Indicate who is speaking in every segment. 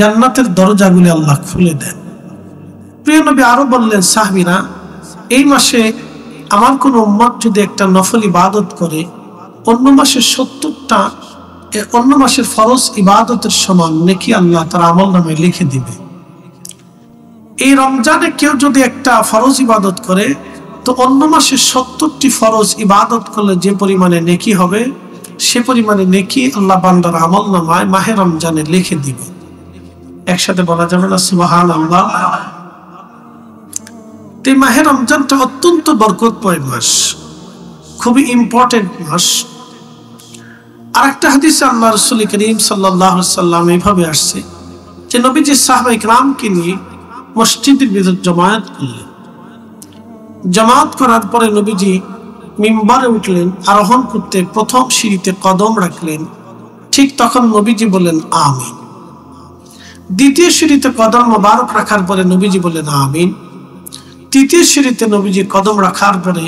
Speaker 1: জান্নাতের দরজাগুলি আল্লাহ খুলে দেন। প্রিয় নবী আরো বললেন, সাহাবীরা, এই মাসে আমার কোন উম্মত যদি একটা নফল ইবাদত করে অন্য মাসের 70টা অন্য মাসের ফরজ ইবাদতের সমান নেকি আল্লাহ তার আমলনামায় লিখে দিবে। এই রমজানে কেউ যদি একটা ফরজ ইবাদত করে তো অন্য মাসে 70টি ফরজ ইবাদত করলে যে পরিমাণে নেকি হবে সে পরিমাণে নেকি আল্লাহ বান্দার আমলনামায় মাহে রমজানে লিখে দিবে। একসাথে বলা যাবে না সুবহানাল্লাহ? এই মাহে রমজানটা অত্যন্ত বরকতময় মাস, খুবই ইম্পর্টেন্ট মাস। আরেকটা হাদিসে আল্লাহ রাসূল করিম সাল্লাল্লাহু আলাইহি সাল্লাম এইভাবে আসছে যে নবীজি সাহাবায়ে কিরামকে নিয়ে মসজিদের ভিতর জামায়াত করলেন। জামায়াত করার পরে নবীজি মিম্বারে উঠলেন, আরোহণ করতে প্রথম সিঁড়িতে কদম রাখলেন। ঠিক তখন নবীজি বললেন আমিন। দ্বিতীয় সিঁড়িতে কদম মোবারক রাখার পরে নবীজি বললেন আমিন। তৃতীয় সিঁড়িতে নবীজি কদম রাখার পরে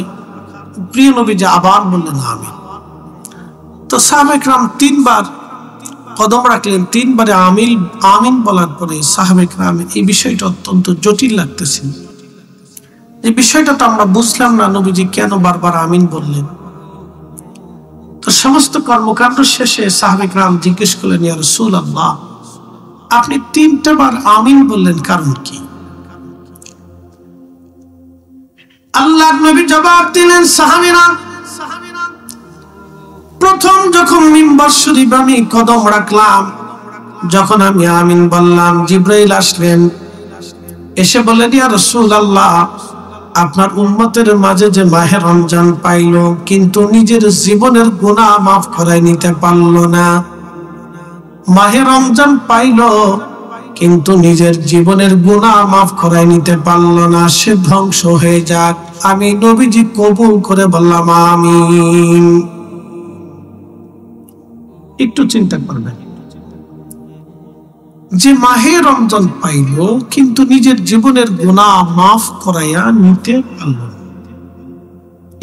Speaker 1: প্রিয় নবীজি আবার বললেন আমিন। তো সাহাবায়ে কিরাম 3বার কদম রাখলেন, 3বারে আমিন বলার পরে সাহাবায়ে কিরাম এই বিষয়টা অত্যন্ত জটিল লাগতেছে। এই বিষয়টা তো আমরা বুঝলাম না, নবীজি কেন বারবার আমিন বললেন। তো সমস্ত কর্মকাণ্ড শেষে সাহাবায়ে কিরাম জিজ্ঞেস করলেন, ইয়া রাসূলুল্লাহ, আপনি 3টা বার আমিন বললেন, কারণ কি? আল্লাহর নবী জবাব দিলেন, সাহাবীরা, প্রথম যখন মিম্বার শরীফ আমি কদম রাখলাম, যখন আমি আমিন বললাম, জিবরাইল আসলেন, এসে বললেন, ইয়া রাসূলুল্লাহ, আপনার উম্মতের মাঝে যে মাহে রমজান পাইল কিন্তু নিজের জীবনের গুনাহ মাফ করায় নিতে পারল না। মাহে রমজান পাইল কিন্তু নিজের জীবনের গুনাহ মাফ করায় নিতে পারল না, সে ধ্বংস হয়ে যাক। আমি নবীজি কবুল করে বললাম আমিন। একটু চিন্তা করবেন যে মাহে রমজান পাইল কিন্তু নিজের জীবনের গুনাহ মাফ করাইয়া নিতে পারল না।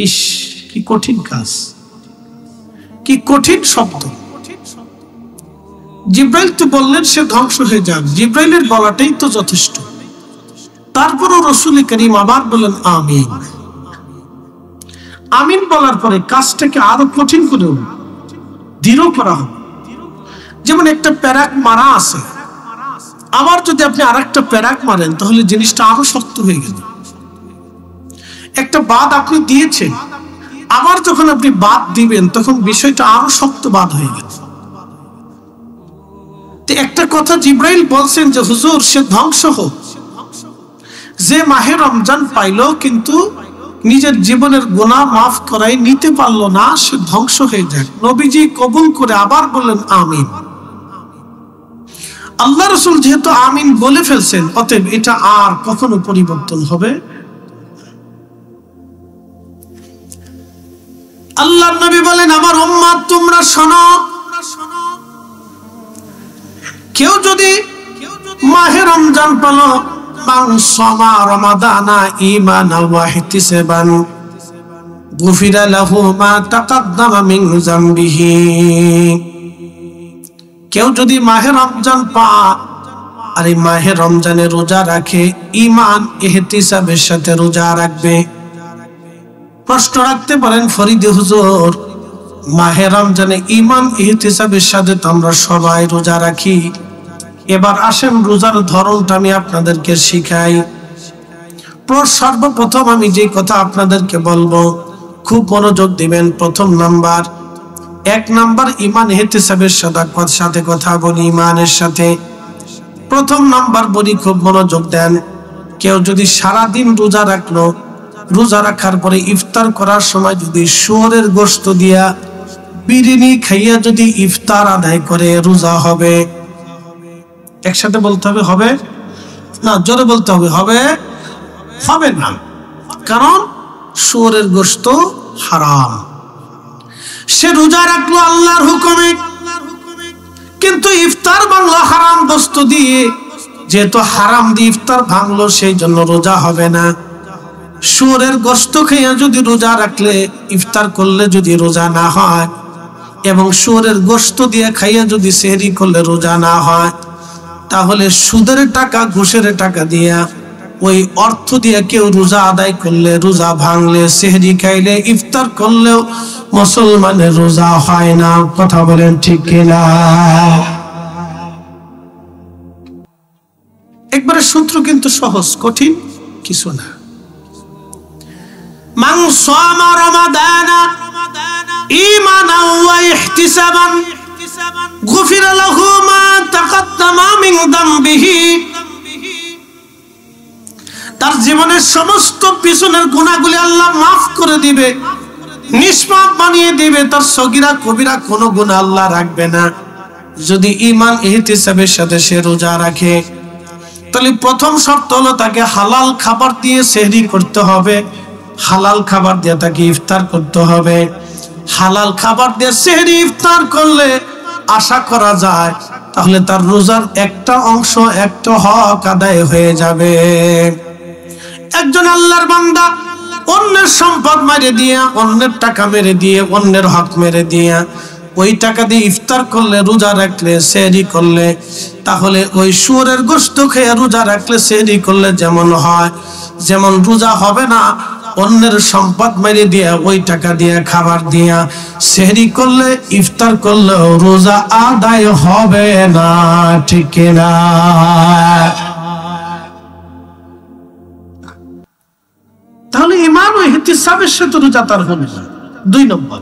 Speaker 1: ইস, কি কঠিন কাজ, কি কঠিন শব্দ। জিবরাইল তো বললেন সে ধ্বংস হয়ে যাক, জিবরাইলের বলাটাই তো যথেষ্ট। তারপরও রাসূল করিম আবার বললেন আমিন। আমিন বলার পরে কাজটাকে আরো কঠিন করে দৃঢ় করা হবে। যেমন একটা প্যারাক মারা আছে, আবার যদি আপনি আরেকটা প্যারাক মারেন তাহলে জিনিসটা আরো শক্ত হয়ে গেল। একটা বাঁধ আপনি দিয়েছেন, আবার যখন আপনি বাঁধ দিবেন তখন বিষয়টা আরো শক্ত বাঁধ হয়ে গেল। একটা কথা জিবরাইল বলছেন যে হুজুর সে ধ্বংস হোক, যে মাহে রমজান পাইল কিন্তু নিজের জীবনের গুনাহ মাফ করাই নিতে পারলো না, সে ধ্বংস হয়ে যাক। নবীজি কবুল করে আবার বললেন আমিন। আল্লাহ রাসূল যেহেতু আমিন বলে ফেলছেন, অতএব এটা আর কখনো পরিবর্তন হবে। আল্লাহর নবী বলেন, আমার উম্মত তোমরা শোনো, কেউ যদি মাহে রমজান পেল, মান সামা রমাদানা ঈমানান ওয়া ইহতিসাবান গুফিরা লাহু মা তাকাদ্দামা মিন যামবিহি। কেউ যদি মাহে রমজান পায় আর এই মাহে রমজানে রোজা রাখে, ঈমান ইহতিসাবের সাথে রোজা রাখবে। প্রশ্ন রাখতে পারেন, ফরিদে হুজুর, মাহে রমজানে ঈমান ইহতিসাবের সাথে তো আমরা সবাই রোজা রাখি, এবার আসেন রোজার ধরনটা আমি আপনাদেরকে শিখাই। সর্বপ্রথম আমি যে কথা আপনাদেরকে বলবো খুব মনোযোগ দিবেন। প্রথম নাম্বার, 1 নাম্বার ঈমান ইহতিসাবের সাথে কথা বলি, ঈমানের সাথে। প্রথম নাম্বার বলি, খুব মনোযোগ দেন। কেউ যদি সারাদিন রোজা রাখলো, রোজা রাখার পরে ইফতার করার সময় যদি শুয়োরের গোশত দিয়া বিরিয়ানি খাইয়া যদি ইফতার আদায় করে, রোজা হবে। একসাথে বলতে হবে, হবে না? জোরে বলতে হবে, হবে হবে না, কারণ শুয়োরের গোশত হারাম। সে রোজা রাখলো আল্লাহর হুকুমে, কিন্তু ইফতার ভাঙলো হারাম বস্তু দিয়ে। যেহেতু হারাম দিয়ে ইফতার ভাঙলো, সেই জন্য রোজা হবে না। শুয়োরের গোশত খাইয়া যদি রোজা রাখলে, ইফতার করলে যদি রোজা না হয়, এবং শুয়োরের গোশত দিয়ে খাইয়া যদি সেহরি করলে রোজা না হয়, তাহলে সুদের টাকা ঘুষের টাকা দিয়া ওই অর্থ দিয়ে কেউ রোজা আদায় করলে, রোজা ভাঙলে, সেহরি খাইলে, ইফতার করলেও মুসলমানের রোজা হয় না। কথা বলেন ঠিক কিনা? একবারে সূত্র কিন্তু সহজ, কঠিন কিছু না। মান সামা রমাদানা ঈমানান ওয়া ইহতিসাবান গুফিরা লাহু মা তাকাদ্দামা মিন যামবিহি। তার জীবনের সমস্ত পিছনের গুনাহগুলি আল্লাহ মাফ করে দিবে, নিষ্পাপ বানিয়ে দিবে। তার সগীরা কবিরা কোনো গুনাহ আল্লাহ রাখবে না যদি ঈমান ইহতিসাবের সাথে সে রোজা রাখে। তাহলে প্রথম শর্ত হলো তাকে হালাল খাবার দিয়ে সেহরি করতে হবে, হালাল খাবার দিয়ে তাকে ইফতার করতে হবে। হালাল খাবার দিয়ে সেহরি ইফতার করলে আশা করা যায় তাহলে তার রোজার একটা অংশ, একটা হক আদায় হয়ে যাবে। একজন আল্লাহর বান্দা অন্যের সম্পদ মেরে দিয়া, অন্যের টাকা মেরে দিয়ে, অন্যের হক মেরে দিয়া ওই টাকা দিয়ে ইফতার করলে, রোজা রাখলে, সেহরি করলে, তাহলে ওই শুয়োরের গোশত খেয়ে রোজা রাখলে, সেহরি করলে যেমন হয়, যেমন রোজা হবে না। অন্যের সম্পদ মেরে দিয়া, ওই টাকা দিয়া, খাবার দিয়া সেহরি করলে, ইফতার করলে রোজা আদায় হবে না। ঠিক না? তাহলে ঈমান ও ইহতিসাবের সাথে রোজা তার হবে না। 2 নম্বর,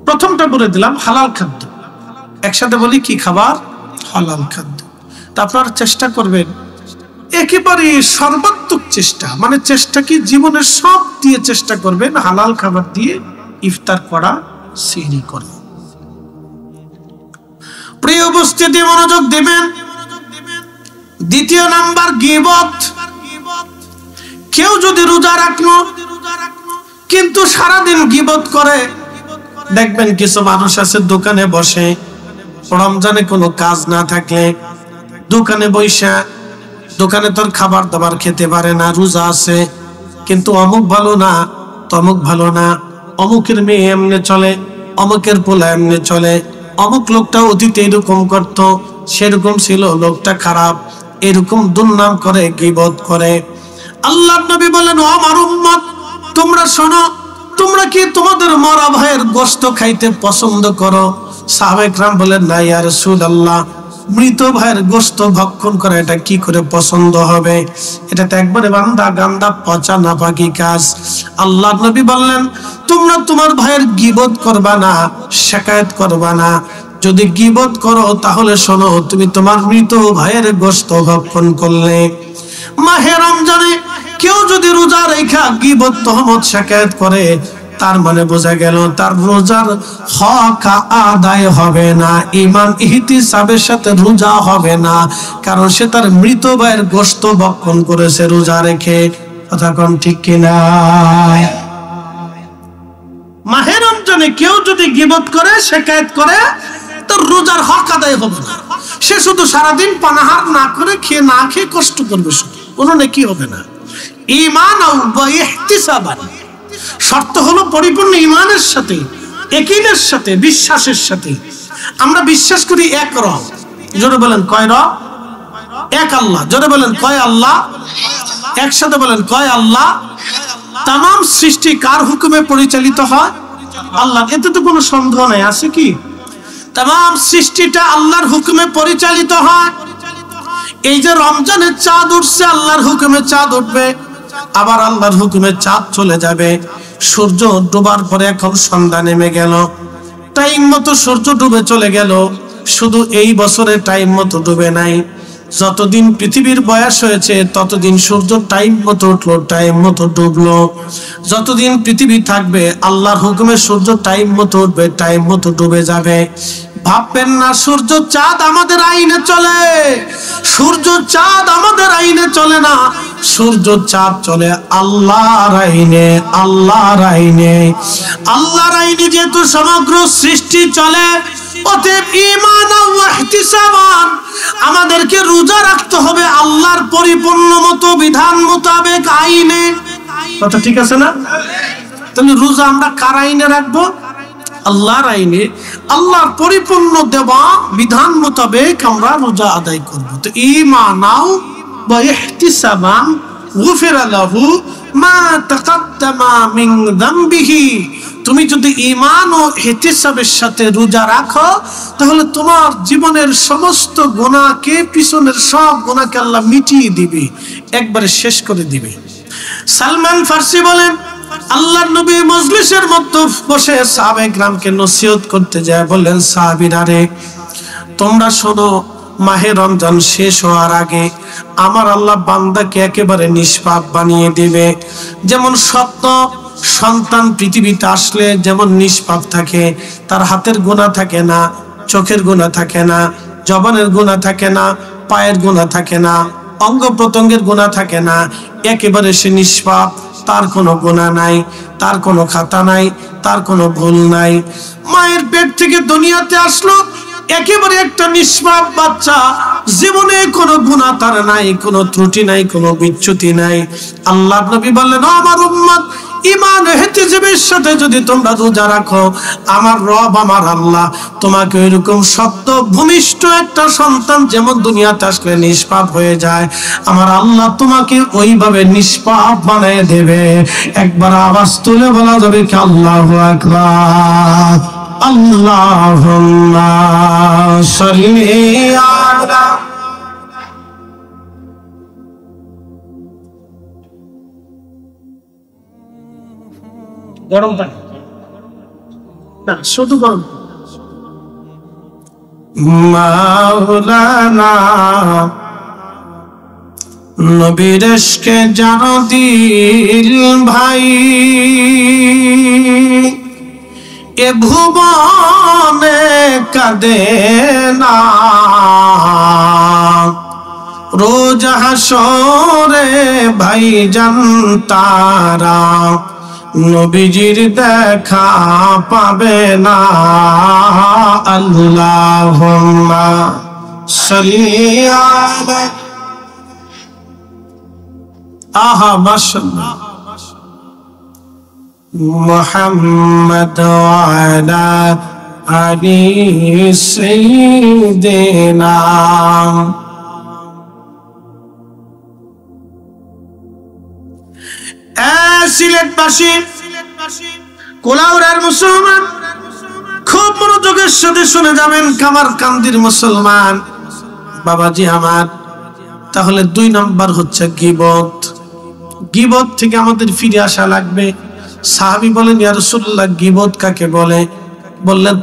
Speaker 1: প্রথমটা বলে দিলাম হালাল খাদ্য। একসাথে বলি কি খাবার? হালাল খাদ্য। তা আপনারা চেষ্টা করবেন, একেবারে সর্বাত্মক চেষ্টা, মানে চেষ্টা কি জীবনের সব দিয়ে চেষ্টা করবেন হালাল খাবার দিয়ে ইফতার করা, সেহরি করা। প্রিয় উপস্থিতি, মনোযোগ দিবেন। দ্বিতীয় নাম্বার, গীবত। কেউ যদি রোজা রাখলো কিন্তু সারাদিন গীবত করে, দেখবেন কিছু মানুষ আছে দোকানে বসে, রমজানে কোনো কাজ না থাকলে দোকানে বৈশা, দোকানে তোর খাবার দাবার খেতে পারে না, রোজা আছে, কিন্তু অমুক ভালো না, তমুক ভালো না, অমুকের মেয়ে এমনি চলে, অমুকের পোলা এমনি চলে, অমুক লোকটা অতীতে এরকম করতো, সেরকম ছিল, লোকটা খারাপ, এরকম দুর্নাম করে, গীবত করে। আল্লাহর নবী বলেন, ও আমার উম্মত, তোমরা শোনো, তোমরা কি তোমাদের মরা ভাইয়ের গোশত খাইতে পছন্দ করো? সাহাবায়ে কেরাম বলেন, না ইয়া রাসূলুল্লাহ, মৃত ভাইয়ের গোশত ভক্ষণ করা এটা কি করে পছন্দ হবে? এটা তো একবারে বান্দা গান্দা পচা নাপাকি কাজ। আল্লাহর নবী বললেন, তোমরা তোমার ভাইয়ের গীবত করবা না, শিকায়ত করবা না। যদি গীবত করো তাহলে শোনো, তুমি তোমার মৃত ভাইয়ের গোশত ভক্ষণ করলে। মাহে রমজানে কেউ যদি রোজা রেখা গীবত, তহমত, শিকায়ত করে, তার মানে বোঝা গেল তার রোজার হক আদায় হবে না, ঈমান ইহতিসাবের সাথে রোজা হবে না, কারণ সে তার মৃত ভাইয়ের গোশত ভক্ষণ করেছে রোজা রেখে। কথা কোন ঠিক কিনা? মাহে রমজানে কেউ যদি গীবত করে, শিকায়ত করে, তার রোজার হক আদায় হবে না। সে শুধু সারাদিন পানাহার না করে, খেয়ে না খেয়ে কষ্ট করবে, শুধু কোনো নেকি হবে না। ঈমান ও ইহতিসাবান, শর্ত হলো পরিপূর্ণ ঈমানের সাথে, ইয়াকিনের সাথে, বিশ্বাসের সাথে। আমরা বিশ্বাস করি এক রব। জোরে বলেন কয় রব? এক আল্লাহ। জোরে বলেন কয় আল্লাহ? একসাথে বলেন কয় আল্লাহ? তামাম সৃষ্টি কার হুকুমে পরিচালিত হয়? আল্লাহ। এতে তো কোনো সন্দেহ নাই, আছে কি? তামাম সৃষ্টিটা আল্লাহর হুকুমে পরিচালিত হয়। এই যে রমজানের চাঁদ উঠছে, আল্লাহর হুকুমে চাঁদ উঠবে, আবার আল্লাহর হুকুমে চাঁদ চলে যাবে। সূর্য ডোবার পরে এখন সন্ধ্যা নেমে গেল, টাইম মতো সূর্য ডুবে চলে গেল। শুধু এই বছরে টাইম মতো ডুবে নাই, যতদিন পৃথিবীর বয়স হয়েছে ততদিন সূর্য টাইম মতো উঠলো, টাইম মতো ডুবলো। যতদিন পৃথিবী থাকবে আল্লাহর হুকুমে সূর্য টাইম মতো উঠবে, টাইম মতো ডুবে যাবে। ভাববেন না সূর্য চাঁদ আমাদের আইনে চলে, সূর্য চাঁদ আমাদের আইনে চলে না, সূর্য চাঁদ চলে আল্লাহর আইনে। আল্লাহর আইনে, আল্লাহর আইনে যেহেতু সমগ্র সৃষ্টি চলে, অতএব ঈমান ও ইহতিসাবান, আমাদেরকে রোজা রাখতে হবে আল্লাহর পরিপূর্ণ মতো বিধান মোতাবেক, আইনে। কথা ঠিক আছে না? তাহলে রোজা আমরা কার আইনে রাখবো? আল্লাহর আইনে আল্লাহর পরিপূর্ণ দেওয়া বিধান মোতাবেক আমরা রোজা আদায় করব। তো ঈমানাও ওয়া ইহতিসাবান গুফিরা লাহু মা তাকাদ্দামা মিন যামবিহি। তুমি যদি ঈমান ও ইহতিসাবের সাথে রোজা রাখো তাহলে তোমার জীবনের সমস্ত গুনাহকে, পিছনের সব গুনাহকে আল্লাহ মিটিয়ে দিবে, একবারে শেষ করে দিবে। সালমান ফারসি বলেন, আল্লাহর নবী মজলিসের মধ্যে বসে সাহাবায়ে কেরামকে নসিহত করতে যায়, বললেন, সাহাবীরা রে, তোমরা শোনো, মাহে রমজান শেষ হওয়ার আগে আমার আল্লাহ বান্দাকে একেবারে নিষ্পাপ বানিয়ে দিবে। যেমন সন্তান পৃথিবীতে আসলে যেমন নিষ্পাপ থাকে, তার হাতের গুনাহ থাকে না, চোখের গুনাহ থাকে না, জবানের গুনাহ থাকে না, পায়ের গুনাহ থাকে না, অঙ্গ প্রত্যঙ্গের গুনাহ থাকে না, একেবারে সে নিষ্পাপ, তার কোনো গুনাহ নাই, তার কোনো খাতা নাই, তার কোনো ভুল নাই। মায়ের পেট থেকে দুনিয়াতে আসলো একেবারে একটা নিষ্পাপ বাচ্চা, জীবনে কোনো গুনাহ তার নাই, কোনো ত্রুটি নাই, কোনো বিচ্যুতি নাই। আল্লাহর নবী বললেন, আমার উম্মত, ঈমান ও ইহতিসাবের সাথে যদি তোমরা রোজা রাখো, আমার রব আমার আল্লাহ তোমাকে ওইরকম সত্য ভূমিষ্ঠ একটা সন্তান যেমন দুনিয়াতে আসলে নিষ্পাপ হয়ে যায়, আমার আল্লাহ তোমাকে ওইভাবে নিষ্পাপ বানিয়ে দেবে। একবার আওয়াজ তুলে বলা যাবে কি আল্লাহু আকবার, আল্লাহুম্মা সাল্লি আলা। গরম পানি না, শুধু গরম। মাওলানা নবীর ইশকে জানো দিল ভাই, এ ভুবনে কাঁদে না, রোজ হাসরে ভাইজান তারা নবীজির দেখা পাবে না। আল্লাহুম্মা সাল্লি আলা। আহা মাশাআল্লাহ, মুহাম্মদ ওয়া আলা আলি সাইয়্যিদিনা। সিলেটবাসী, কোলাউড়ার মুসলমান, খুব মনোযোগের সাথে শুনে যাবেন, কামারকান্দির মুসলমান বাবাজি আমার। তাহলে 2 নাম্বার হচ্ছে গীবত। গীবত থেকে আমাদের ফিরে আসা লাগবে। সাহাবী বলেন, ইয়া রাসূলুল্লাহ, গীবত কাকে বলে? বললেন,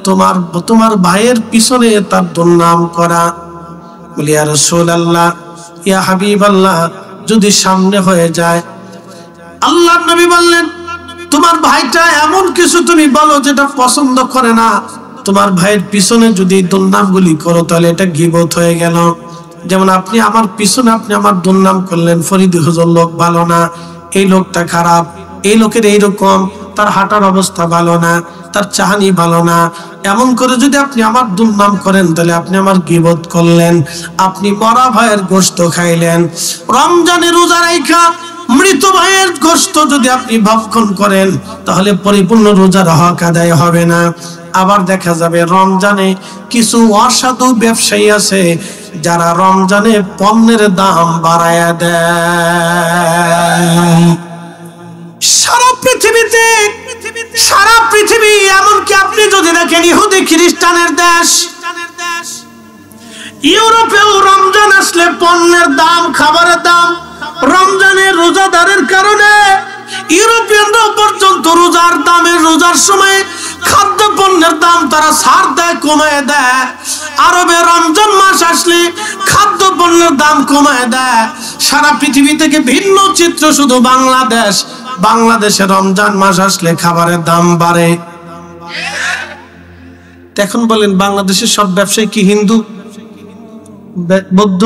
Speaker 1: তোমার ভাইয়ের পিছনে তার দুর্নাম করা। বলি, ইয়া রাসূলুল্লাহ, ইয়া হাবিবাল্লাহ, যদি সামনে হয়ে যায়? আল্লাহর নবী বললেন, তোমার ভাইটা এমন কিছু তুমি বলো যেটা পছন্দ করে না, তোমার ভাইয়ের পিছনে যদি দুর্নামগুলি করো তাহলে এটা গীবত হয়ে গেল। যেমন আপনি আমার পিছনে আপনি আমার দুর্নাম করলেন, ফরিদ হুজুর লোক ভালো না, এই লোকটা খারাপ, এই লোকের এইরকম, তার হাঁটার অবস্থা ভালো না, তার চাহানি ভালো না, এমন করে যদি আপনি আমার দুর্নাম করেন তাহলে আপনি আমার গীবত করলেন, আপনি মরা ভাইয়ের গোশত খাইলেন। রমজানে রোজা রাখা মৃত ভাইয়ের গোশত যদি আপনি ভক্ষণ করেন তাহলে পরিপূর্ণ রোজার হক আদায় হবে না। আবার দেখা যাবে রমজানে কিছু অসাধু ব্যবসায়ী আছে যারা রমজানে পণ্যের দাম বাড়ায়া দেয়। সারা পৃথিবী, এমনকি আপনি যদি দেখেন ইহুদি খ্রিস্টানের দেশ, ইউরোপেও রমজান আসলে পণ্যের দাম, খাবারের দাম, রমজানের রোজাদারের কারণে ইউরোপিয়ানরা পর্যন্ত রোজার সময় খাদ্য পণ্যের দাম তারা ছাড় দেয়, কমায় দেয়। আরবে রমজান মাস আসলে খাদ্য পণ্যের দাম কমায় দেয়। সারা পৃথিবী থেকে ভিন্ন চিত্র, শুধু বাংলাদেশে রমজান মাস আসলে খাবারের দাম বাড়ে। এখন বলেন, বাংলাদেশের সব ব্যবসায়ী কি হিন্দু, বৌদ্ধ,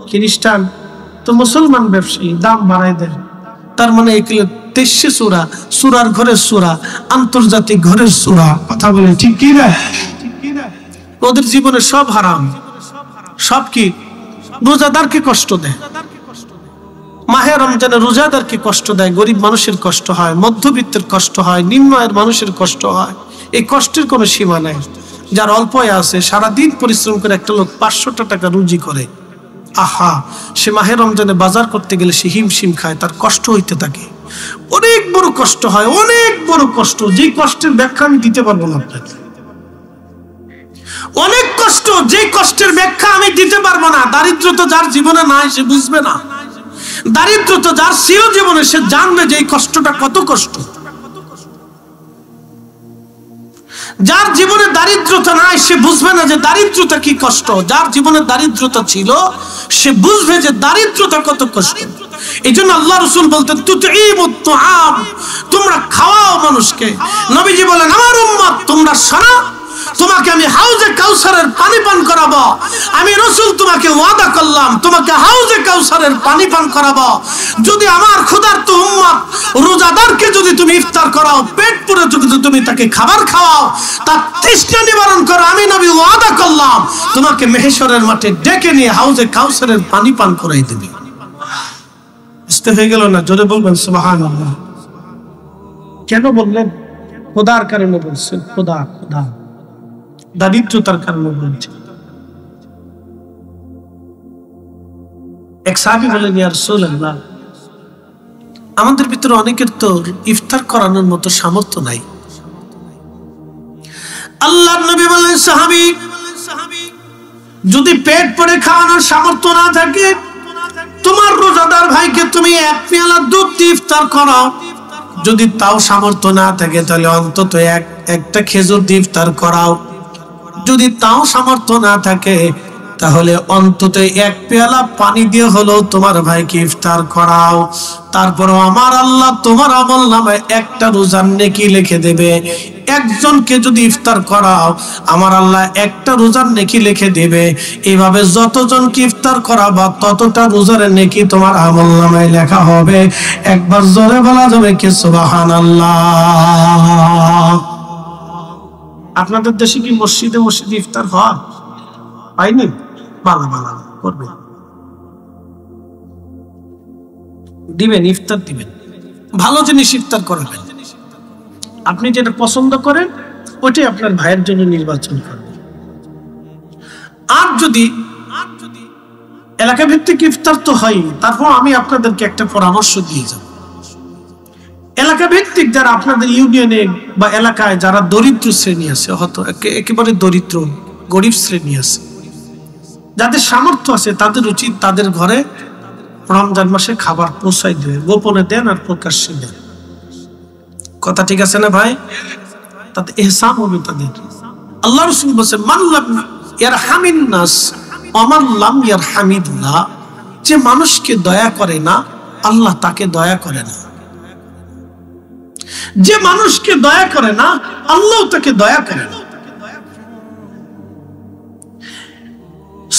Speaker 1: খ্রিস্টান? তো মুসলমান ব্যবসায়ী দাম বাড়ায় দেয়। তার মানে এগুলো 23 সূরার ঘরের সূরা, আন্তর্জাতিক ঘরের সূরা। কথা বলে ঠিক কি না? ওদের জীবনে সব হারাম, সব কি রোজাদারকে কষ্ট দেয়। মাহে রমজানে রোজাদারকে কষ্ট দেয়, গরিব মানুষের কষ্ট হয়, মধ্যবিত্তের কষ্ট হয়, নিম্ন আয়ের মানুষের কষ্ট হয়। এই কষ্টের কোনো সীমা নাই। যার অল্প আছে, সারাদিন পরিশ্রম করে একটা লোক 500টা টাকা রুজি করে, আহা, সে মাহে রমজানে বাজার করতে গেলে সে হিমশিম খায়, তার কষ্ট হইতে থাকে, অনেক বড় কষ্ট হয়, অনেক বড় কষ্ট, যে কষ্টের ব্যাখ্যা আমি দিতে পারবো না আপনাকে। অনেক কষ্ট, যে কষ্টের ব্যাখ্যা আমি দিতে পারবো না। দারিদ্রতা যার জীবনে নাই সে বুঝবে না, দারিদ্রতা যার ছিল জীবনে সে জানবে যে এই কষ্টটা কত কষ্ট। যার জীবনে দারিদ্রতা নাই সে বুঝবে না যে দারিদ্রতা কি কষ্ট। যার জীবনে দারিদ্রতা ছিল সে বুঝবে যে দারিদ্রতা কত কষ্ট। এই জন্য আল্লাহ রাসূল বলতেন, তুতঈমুত তুআম, তোমরা খাওয়াও মানুষকে। নবীজি বলেন, আমার উম্মত তোমরা শোনো, তোমাকে আমি হাউজে কাউসারের পানি পান করাবো। আমি রাসূল তোমাকে ওয়াদা করলাম, তোমাকে হাউজে কাউসারের পানি পান করাবো। যদি আমার ক্ষুধার্ত উম্মত রোজাদারকে যদি তুমি ইফতার করাও, পেট পুরে যদি তুমি তাকে খাবার খাওয়াও, তার তৃষ্ণা নিবারণ করো, আমি নবী ওয়াদা করলাম তোমাকে মেহেশরের মাঠে ডেকে নিয়ে হাউজে কাউসারের পানি পান করাই দেবে। বুঝতে হয়ে গেল না? জোরে বলবেন সুবহানাল্লাহ। কেন বললেন? খোদার কারণে বলছেন, খোদা, খোদা, দারিদ্রতার কারণে বলছেন। এক সাহাবী বলেন, ইয়া রাসূলুল্লাহ, আমাদের ভিতরে অনেকের তো ইফতার করানোর মতো সামর্থ্য নাই। আল্লাহর নবী বলেন, সাহাবী, যদি পেট ভরে খাওয়ানোর সামর্থ্য না থাকে, তোমার রোজাদার ভাইকে তুমি এক পেয়ালা দুধ দিয়ে ইফতার করাও। যদি তাও সামর্থ্য না থাকে তাহলে অন্তত একটা খেজুর দিয়ে ইফতার করাও। যদি তাও সামর্থ্য না থাকে তাহলে অন্তত এক পেয়ালা পানি দিয়ে হলেও তোমার ভাইকে ইফতার করাও। তারপরও আমার আল্লাহ তোমার আমলনামায় একটা রোজার নেকি লিখে দেবে। একজনকে যদি ইফতার করাও, আমার আল্লাহ একটা রোজার নেকি লিখে দেবে। এইভাবে যতজনকে ইফতার করাবা ততটা রোজার নেকি তোমার আমলনামায় লেখা হবে। একবার জোরে বলা যাবে কি সুবহানাল্লাহ? আপনাদের দেশে কি মসজিদে মসজিদে ইফতার হয়? পাইনি? বালা বালা করবেন, দিবেন, ইফতার দিবেন, ভালো জিনিস ইফতার করাবেন। আপনি যেটা পছন্দ করেন ওইটাই আপনার ভাইয়ের জন্য নির্বাচন করবেন। আর যদি এলাকা ভিত্তিক ইফতার তো হয়, তারপর আমি আপনাদেরকে একটা পরামর্শ দিয়ে যাব। এলাকা ভিত্তিক যারা আপনাদের ইউনিয়নে বা এলাকায় যারা দরিদ্র শ্রেণী আছে, হয়তো একেবারে দরিদ্র গরিব শ্রেণী আছে, যাদের সামর্থ্য আছে, তাদের উচিত তাদের ঘরে রমজান মাসে খাবার পৌঁছাই দেয়। গোপনে দেন আর প্রকাশ্যে দেন। কথা ঠিক আছে না ভাই? তাতে ইহসান হবে তাদের। আল্লাহ রাসূল বলেছেন, মান লাম ইয়ারহামিন নাস ওয়া মান লাম ইয়ারহামিল্লাহ, যে মানুষকে দয়া করে না আল্লাহ তাকে দয়া করে না। যে মানুষকে দয়া করে না আল্লাহ তাকে দয়া করে না।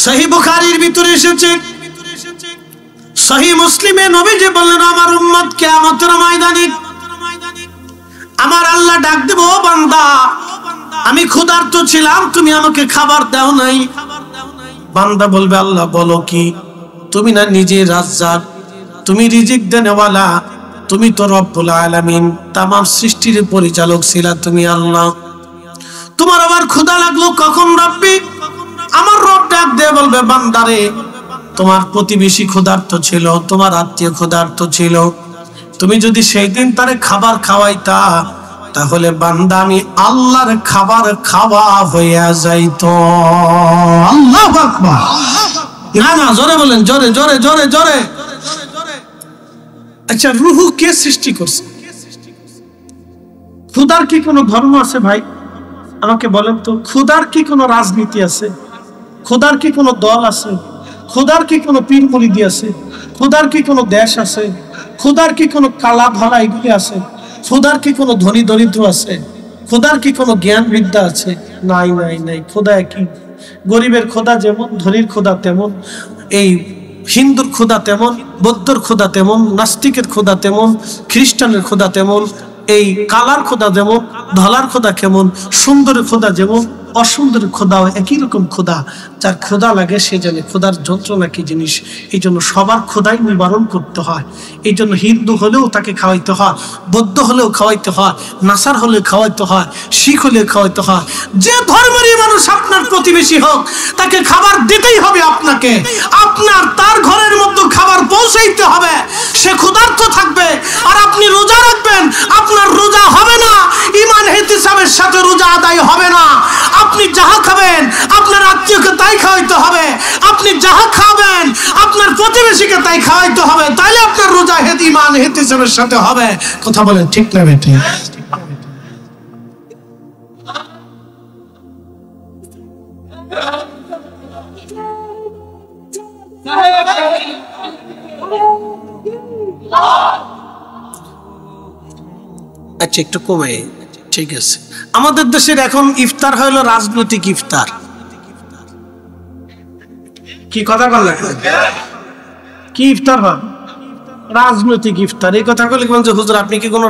Speaker 1: সহিহ বুখারীর ভিতরে এসেছে, সহিহ মুসলিমে নবীজি বললেন, আমার উম্মত কিয়ামতের ময়দানে আমার আল্লাহ ডাক দেব, ও বান্দা, আমি ক্ষুধার্ত ছিলাম, তুমি আমাকে খাবার দাও নাই। বান্দা বলবে, আল্লাহ বলো কি? তুমি না নিজে রাজ্জাক, তুমি রিজিক দেনেওয়ালা, তুমি তো রব্বুল আলামিন, তামাম সৃষ্টির পরিচালক ছিলা তুমি আল্লাহ। তোমার আবার ক্ষুধা লাগলো কখন রব্বি? আমার রব ডাক দিয়ে বলবে, বান্দারে, তোমার প্রতিবেশী ক্ষুধার্ত ছিল, তোমার আত্মীয় ক্ষুধার্ত ছিল, তুমি যদি সেই দিন তারে খাবার খাওয়াইতা তাহলে বান্দা আমি আল্লাহর খাবার খাওয়া হইয়া যাইতো। আল্লাহু আকবার। না না, জোরে বলেন, জোরে জোরে জোরে জোরে। আচ্ছা, রুহু কে সৃষ্টি করছে? ক্ষুধার কি কোনো ধর্ম আছে ভাই? আমাকে বলেন তো, ক্ষুধার কি কোনো রাজনীতি আছে? ক্ষুধার কি কোনো দল আছে? ক্ষুধার কি কোনো পীর মুরিদি আছে? ক্ষুধার কি কোনো দেশ আছে? ক্ষুধার কি কোনো কালা ধলা এগুলি আছে? ক্ষুধার কি কোনো ধনী দরিদ্র আছে? ক্ষুধার কি কোনো জ্ঞান বিদ্যা আছে? নাই নাই নাই। ক্ষুধা কি? গরিবের ক্ষুধা যেমন, ধনীর ক্ষুধা তেমন, এই হিন্দুর ক্ষুধা তেমন, বৌদ্ধর ক্ষুধা তেমন, নাস্তিকের ক্ষুধা তেমন, খ্রিস্টানের ক্ষুধা তেমন, এই কালার খোদা যেমন, ধলার খোদা কেমন, সুন্দর খোদা যেমন, অসুন্দর খোদাও একই রকম খোদা। যার খোদা লাগে সে জানে খোদার যন্ত্রণা কি জিনিস। এই জন্য সবার খোদাই নিবারণ করতে হয়। এই জন্য হিন্দু হলেও তাকে খাওয়াইতে হয়, বৌদ্ধ হলেও খাওয়াইতে হয়, নাসার হলে খাওয়াইতে হয়, শিখ হলে খাওয়াইতে হয়। যে ধর্মেরই মানুষ আপনার প্রতিবেশী হোক, তাকে খাবার দিতেই হবে আপনাকে। আপনার তার ঘরের মধ্যে খাবার পৌঁছাইতে হবে। সে ক্ষুধার্ত থাকবে আর আপনি রোজা রাখবেন, আপনার রোজা হবে না, ঈমান ইহতিসাবের সাথে রোজা আদায় হবে না। আপনি যাহা খাবেন আপনার আত্মীয়কে তাই খাওয়াইতে হবে, আপনি যাহা খাবেন আপনার প্রতিবেশীকে তাই খাওয়াইতে হবে, তাইলে আপনার রোজা ঈমান ইহতিসাবের সাথে হবে। কথা বলেন ঠিক না বেটি? আচ্ছা একটু কমে, ঠিক আছে। আমাদের দেশের এখন ইফতার হলো রাজনৈতিক ইফতার। কি কথা বললেন? কি ইফতার হয়? রাজনৈতিক ইফতার। এই কথা বলে যে হুজুর আপনি কি কোনো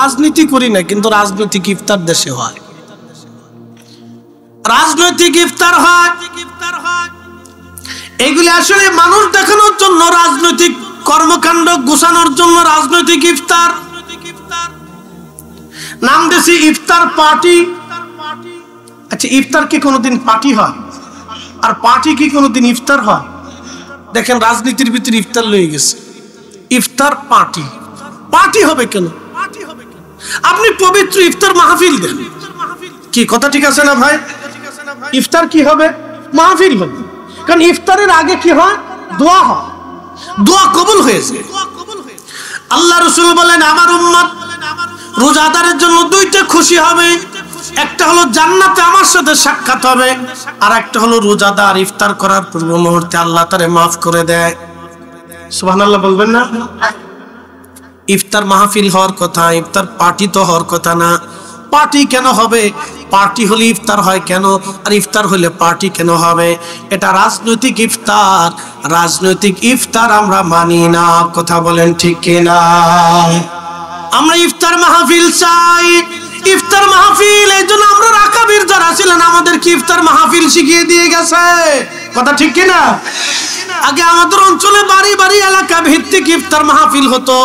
Speaker 1: রাজনীতি করি না, কিন্তু রাজনৈতিক ইফতার দেশে হয়, রাজনৈতিক ইফতার হয়। এগুলি আসলে মানুষ দেখানোর জন্য, রাজনৈতিক কর্মকাণ্ড গোছানোর জন্য রাজনৈতিক ইফতার। নাম দিয়েছি ইফতার পার্টি। আচ্ছা ইফতার কি কোনোদিন পার্টি হয়? আর পার্টি কি কোনোদিন ইফতার হয়? দেখেন রাজনীতির ভিতরে ইফতার লয়ে গেছে, ইফতার পার্টি। পার্টি হবে কেন? আপনি পবিত্র ইফতার মাহফিল দেন। কি কথা ঠিক আছে না ভাই? ইফতার কি হবে? মাহফিল হবে। কারণ ইফতারের আগে কি হয়? দোয়া হয়, দোয়া কবুল হয়েছে। আল্লাহ রাসূল বলেন আমার উম্মত রোজাদারের জন্য দুইটা খুশি হবে। একটা হলো জান্নাতে আমার সাথে সাক্ষাৎ হবে, আর একটা হলো রোজাদার ইফতার করার পূর্ব মুহূর্তে আল্লাহ তারে মাফ করে দেয়। সুবহানাল্লাহ বলবেন না? ইফতার মাহফিল হওয়ার কথা, ইফতার পার্টি তো হওয়ার কথা না। পার্টি কেন হবে? পার্টি হলে ইফতার হয় কেন, আর ইফতার হলে পার্টি কেন হবে? এটা রাজনৈতিক ইফতার। রাজনৈতিক ইফতার আমরা মানি না। কথা বলেন ঠিক কিনা? আমরা ইফতার মাহফিল চাই। ইফতার মাহফিল এই জন্য আমরা রাকাবির যারা ছিলেন আমাদেরকে ইফতার মাহফিল শিখিয়ে দিয়ে গেছে। কথা ঠিক কিনা? আগে আমাদের অঞ্চলে বাড়ি বাড়ি এলাকা ভিত্তিক ইফতার মাহফিল হতো,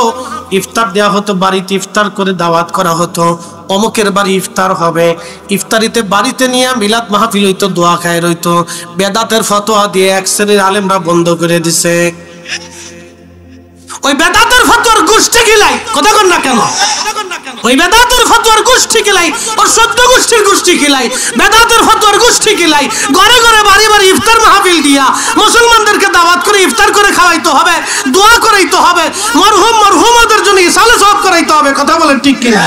Speaker 1: ইফতার দেওয়া হতো, বাড়িতে ইফতার করে দাওয়াত করা হতো, অমুকের বাড়ি ইফতার হবে। ইফতারিতে বাড়িতে নিয়ে মিলাদ মাহফিল হইতো, দোয়া খায় রইতো। বেদাতের ফতোয়া দিয়ে এক শ্রেণীর আলেমরা বন্ধ করে দিছে। ওই বেদাতের ফতোয়ার গোষ্ঠী গিলাই, কথা কন না কেন? ওই বেদাতের ফতোয়ার গোষ্ঠী গিলাই, ওর 14 গোষ্ঠীর গোষ্ঠী গিলাই, বেদাতের ফতোয়ার গোষ্ঠী গিলাই ঘরে ঘরে বাড়ি বাড়ি ইফতার মাহফিল দিয়া মুসলমানদেরকে দাওয়াত করে ইফতার করে খাওয়াইতে হবে, দোয়া করাইতে হবে, মরহুমাদের জন্য ইসালে সওয়াব করাইতে হবে। কথা বলেন ঠিক কিনা?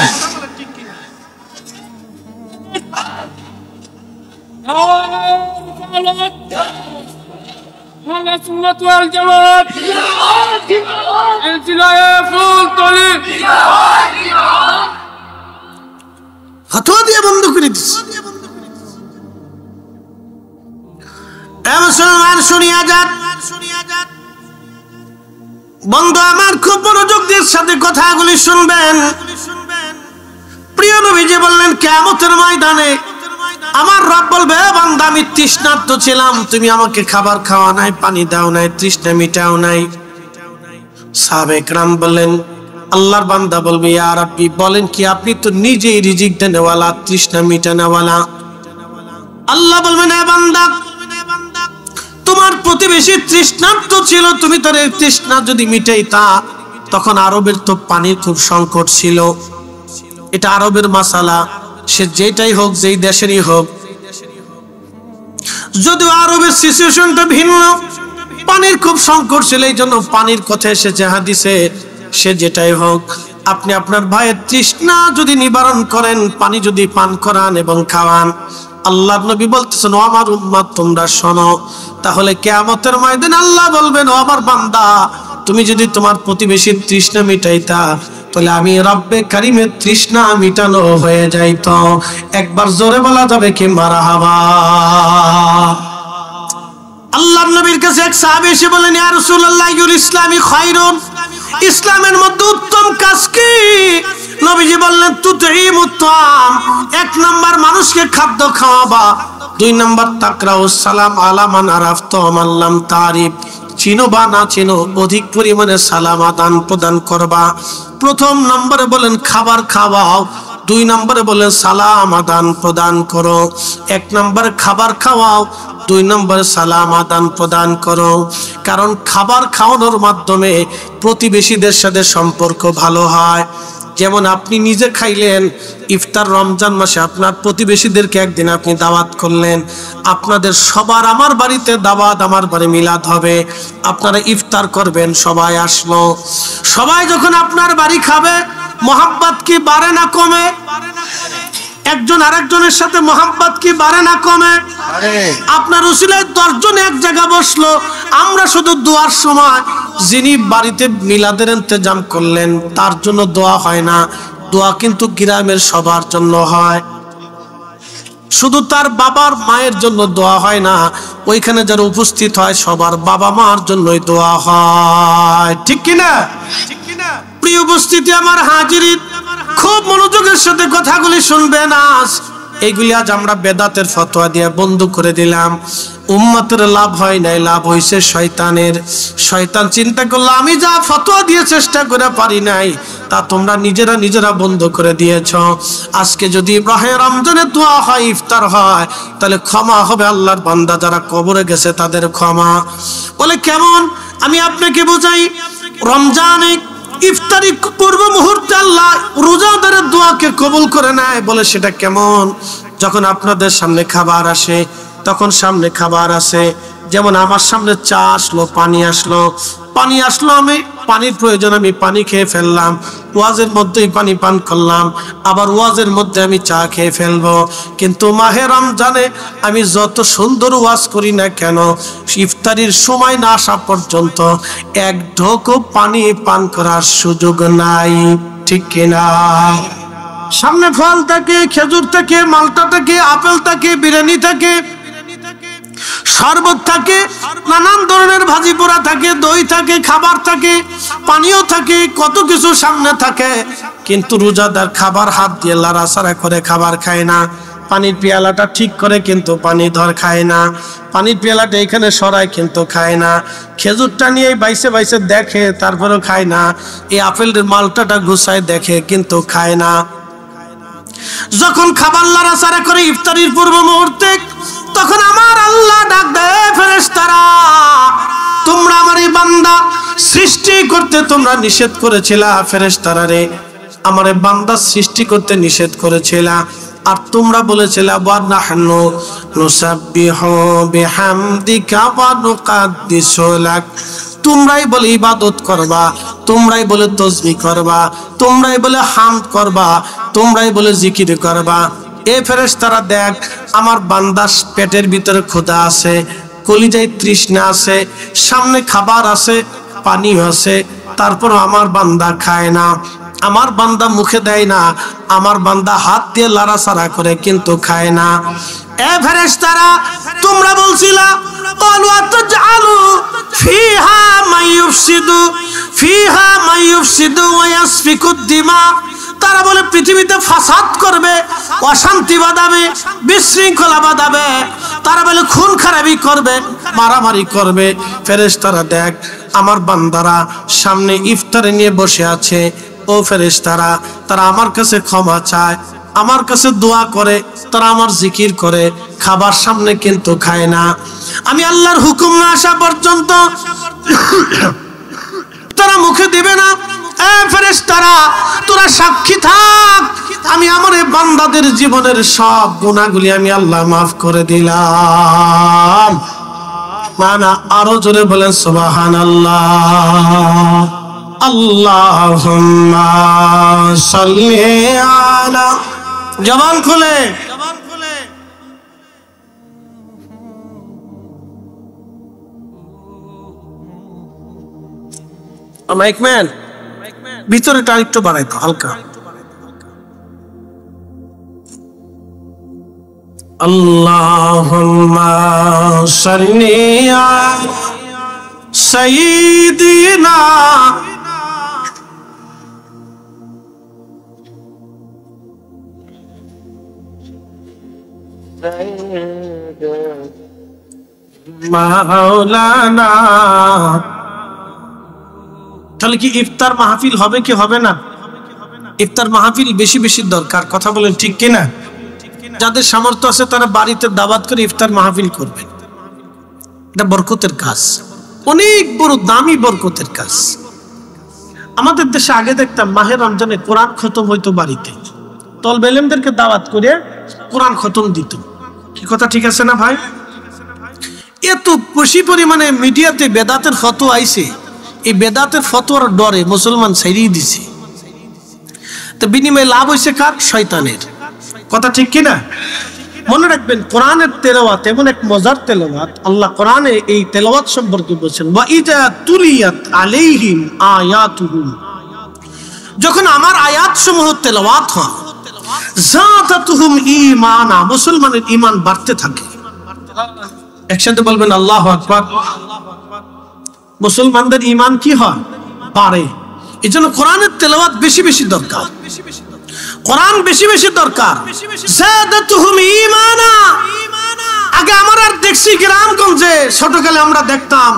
Speaker 1: ফতোয়া দিয়ে বন্ধ করে দিচ্ছে। মুসলমান শুনিয়া যান, বন্ধু আমার খুব মনোযোগ দিয়ে সাথে কথাগুলি শুনবেন। প্রিয় নবীজি বললেন কিয়ামতের ময়দানে আমার রব বলবে বান্দা আমি তৃষ্ণার্ত ছিলাম, তুমি আমাকে খাবার খাওয়া নাই, পানি দাও নাই, তৃষ্ণা মিটাও নাই। সাহাবে কেরাম বললেন আল্লাহর বান্দা বলবে ইয়া রাব্বি, বলেন কি আপনি তো নিজেই রিজিক দেনেওয়ালা, তৃষ্ণা মিটানেওয়ালা। আল্লাহ বলবেন এ বান্দা তোমার প্রতিবেশী তৃষ্ণার্ত ছিল, তুমি তার তৃষ্ণা যদি মিটাইতা, তখন আরবের তো পানির খুব সংকট ছিল। এটা আরবের মাসালা, সে যেটাই হোক, যেই দেশেরই হোক, যদিও আরবের সিচুয়েশনটা ভিন্ন, পানির খুব সংকট ছিল। এই জন্য পানির কথা এসেছে হাদিসে। সে যেটাই হোক, আপনি আপনার ভাইয়ের তৃষ্ণা যদি নিবারণ করেন, পানি যদি পান করান এবং খাওয়ান, আল্লাহর নবী বলতেছেন ও আমার উম্মত তোমরা শোনো, তাহলে কিয়ামতের ময়দানে আল্লাহ বলবেন ও আমার বান্দা তুমি যদি তোমার প্রতিবেশীর তৃষ্ণা মিটাইতা, তাহলে আমি রব্বে কারিমের তৃষ্ণা মিটানো হয়ে যাইতো। একবার জোরে বলা যাবে কি মারহাবা? আল্লাহর নবীর কাছে এক সাহাবী এসে বলেন ইয়া রাসূলুল্লাহ ইউল ইসলামি খায়রুন, ইসলামের মধ্যে উত্তম কাজ কি? নবীজি বললেন তুতঈমুত তাআম, 1 নাম্বার মানুষকে খাদ্য খাওয়াবা, 2 নাম্বার তাকরাউস সালাম আলা মান আরাফতা ওয়া মান লাম তারিফ, চিনো বা না চিনো অধিক পরিমাণে সালাম আদান প্রদান করবা। প্রথম নম্বরে বলেন খাবার খাওয়াও, 2 নম্বরে বলেন সালাম আদান প্রদান করো। 1 নম্বর খাবার খাওয়াও, 2 নম্বরে সালাম আদান প্রদান করো। কারণ খাবার খাওয়ানোর মাধ্যমে প্রতিবেশীদের সাথে সম্পর্ক ভালো হয়। যেমন আপনি নিজে খাইলেন ইফতার, রমজান মাসে আপনার প্রতিবেশীদেরকে একদিন আপনি দাওয়াত করলেন, আপনাদের সবার আমার বাড়িতে দাওয়াত, আমার বাড়ি মিলাদ হবে, আপনারা ইফতার করবেন, সবাই আসলো, সবাই যখন আপনার বাড়ি খাবে, মোহাব্বত কি বাড়ে না কমে? একজন আরেকজনের সাথে মোহাব্বত কি বাড়ে না কমে? আপনার উসিলায় 10 জন এক জায়গা বসলো, আমরা শুধু দোয়ার সময় যিনি বাড়িতে মিলাদের ইন্তজাম করলেন তার জন্য দোয়া হয় না, দোয়া কিন্তু গ্রামের সবার জন্য হয়। শুধু তার বাবার মায়ের জন্য দোয়া হয় না, ওইখানে যারা উপস্থিত হয় সবার বাবা মার জন্যই দোয়া হয়। ঠিক কিনা? প্রিয় উপস্থিতি আমার হাজিরিন, খুব মনোযোগের সাথে কথাগুলি শুনবেন। আজ এইগুলি আজ আমরা বেদাতের ফতোয়া দিয়ে বন্ধ করে দিলাম। উম্মতের লাভ হয় নাই, লাভ হয়েছে শয়তানের। শয়তান চিন্তা করলো আমি যা ফতোয়া দিয়ে চেষ্টা করে পারি নাই, তা তোমরা নিজেরা বন্ধ করে দিয়েছ। আজকে যদি মাহে রমজানে দোয়া হয়, ইফতার হয়, তাহলে ক্ষমা হবে আল্লাহর বান্দা যারা কবরে গেছে তাদের ক্ষমা। বলে কেমন? আমি আপনাকে বোঝাই। রমজানে ইফতারি পূর্ব মুহূর্তে আল্লাহ রোজাদারের দোয়াকে কবুল করে নেয়। বলে সেটা কেমন? যখন আপনাদের সামনে খাবার আসে, তখন সামনে খাবার আসে, যেমন আমার সামনে চা আসলো, পানি আসলো, আমি পানির প্রয়োজন, আমি পানি খেয়ে ফেললাম, ওয়াজের মধ্যেই পানি পান করলাম, আবার ওয়াজের মধ্যে আমি চা খেয়ে ফেলবো। কিন্তু মাহে রমজানে আমি যত সুন্দর ওয়াজ করি না কেন, ইফতারির সময় না আসা পর্যন্ত 1 ঢোকও পানি পান করার সুযোগ নাই। ঠিক কিনা? সামনে ফল থাকে, খেজুর থাকে, মালটা থাকে, আপেল থাকে, বিরিয়ানি থাকে, শরবত থাকে, নানান ধরনের ভাজি পোড়া থাকে, দই থাকে, খাবার থাকে, পানিও থাকে, কত কিছু সামনে থাকে, কিন্তু রোজাদার খাবার হাত দিয়ে লাড়াচাড়া করে খাবার খায় না। পানির পেয়ালাটা ঠিক করে কিন্তু পানি খায় না, পানির পেয়ালাটা এখানে সরায় কিন্তু খায় না, খেজুরটা নিয়ে বাইসে দেখে তারপরেও খায় না, এই আপেলের মালটাটা গুছায় দেখে কিন্তু খায় না। যখন খাবার লাড়াচাড়া করে ইফতারির পূর্ব মুহূর্তে, তখন আমার আল্লাহ ডাক দেয়, ফেরেশতারা তোমরা আমার এই বান্দা সৃষ্টি করতে তোমরা নিষেধ করেছিলা, ফেরেশতারা রে আমার এই বান্দা সৃষ্টি করতে নিষেধ করেছিলা, আর তোমরা বলেছিলা ওয়া নাহনু নুসাব্বিহু বিহামদিকা ওয়া নুকাদ্দিসু লাক, তোমরাই বলে ইবাদত করবা, তোমরাই বলে তাসবিহ করবা, তোমরাই বলে হামদ করবা, তোমরাই বলে জিকির করবা। এ ফেরেশতারা দেখ, আমার বান্দার পেটের ভিতরে ক্ষুধা আছে, কলিজায় তৃষ্ণা আছে, সামনে খাবার আছে, পানি আছে, তারপর আমার বান্দা খায় না, আমার বান্দা মুখে দেয় না, আমার বান্দা হাত দিয়ে লাড়াচাড়া করে কিন্তু খায় না। এ ফেরেশতারা তোমরা বলছিলা ক্বালু আতাজআলু ফিহা মাইয়ুফসিদু ওয়া ইয়াসফিকুদ দিমা, তারা বলে পৃথিবীতে ফাসাদ করবে, অশান্তি বাঁধাবে, বিশৃঙ্খলা বাঁধাবে, তারা বলে খুন খারাপি করবে, মারামারি করবে। ফেরেশতারা দেখ, আমার বান্দারা সামনে ইফতারে নিয়ে বসে আছে, ও ফেরেশতারা তারা আমার কাছে ক্ষমা চায়, আমার কাছে দোয়া করে, তারা আমার জিকির করে, খাবার সামনে কিন্তু খায় না। আমি আল্লাহর হুকুম না আসা পর্যন্ত তারা মুখে দিবে না। এ ফেরেশতারা তোরা সাক্ষী থাক, আমি আমার এই বান্দাদের জীবনের সব গুনাহগুলি আমি আল্লাহ মাফ করে দিলাম। মানা আরো জোরে বলেন সুবহানাল্লাহ। আল্লাহুম্মা সাল্লি আলা, জবান খুলে মাইকম্যান ভিতরেটা একটু বাড়াইতো হালকা। আল্লাহুম্মা সাল্লি আলা সাইয়্যিদিনা মাওলানা। তাহলে কি ইফতার মাহফিল হবে কি হবে না? ইফতার মাহফিল বেশি বেশি দরকার, কথা বলেন ঠিক কিনা? যাদের সামর্থ্য আছে তারা বাড়িতে দাওয়াত করে ইফতার মাহফিল করবেন। এটা বরকতের কাজ, অনেক বড় দামি বরকতের কাজ। আমাদের দেশে আগে দেখতাম মাহে রমজানে কোরআন খতম হইতো বাড়িতে, তলবে ইলমদেরকে দাওয়াত করে কোরআন খতম দিত। কি কথা ঠিক আছে না ভাই? এত বেশি পরিমাণে মিডিয়াতে বেদাতের ফতোয়া আইছে, এই বেদাতের ফতোয়ার ডরে মুসলমান ছাইড়িয়ে দিছে। তো বিনিময়ে লাভ হয়েছে কার? শয়তানের। কথা ঠিক কিনা? মনে রাখবেন, কোরআনের তেলাওয়াত এমন এক মজার তেলাওয়াত। আল্লাহ কোরআনে এই তেলাওয়াত সম্পর্কে বলছেন, ওয়া ইযা তুলিয়াত আলাইহিম আয়াতুহু, যখন আমার আয়াত সমূহ তেলাওয়াত হয়, যাতাতুহুম ঈমানা, মুসলমানের ঈমান বাড়তে থাকে। একসাথে বলবেন আল্লাহু আকবার। মুসলমানদের ঈমান কি হয়? বাড়ে। এজন্য কোরআনের তেলাওয়াত বেশি বেশি দরকার, কোরআন বেশি বেশি দরকার। যাদাতুহুম ঈমানা। আগে আমরা আর দেখছি গ্রামগঞ্জে ছোটকালে আমরা দেখতাম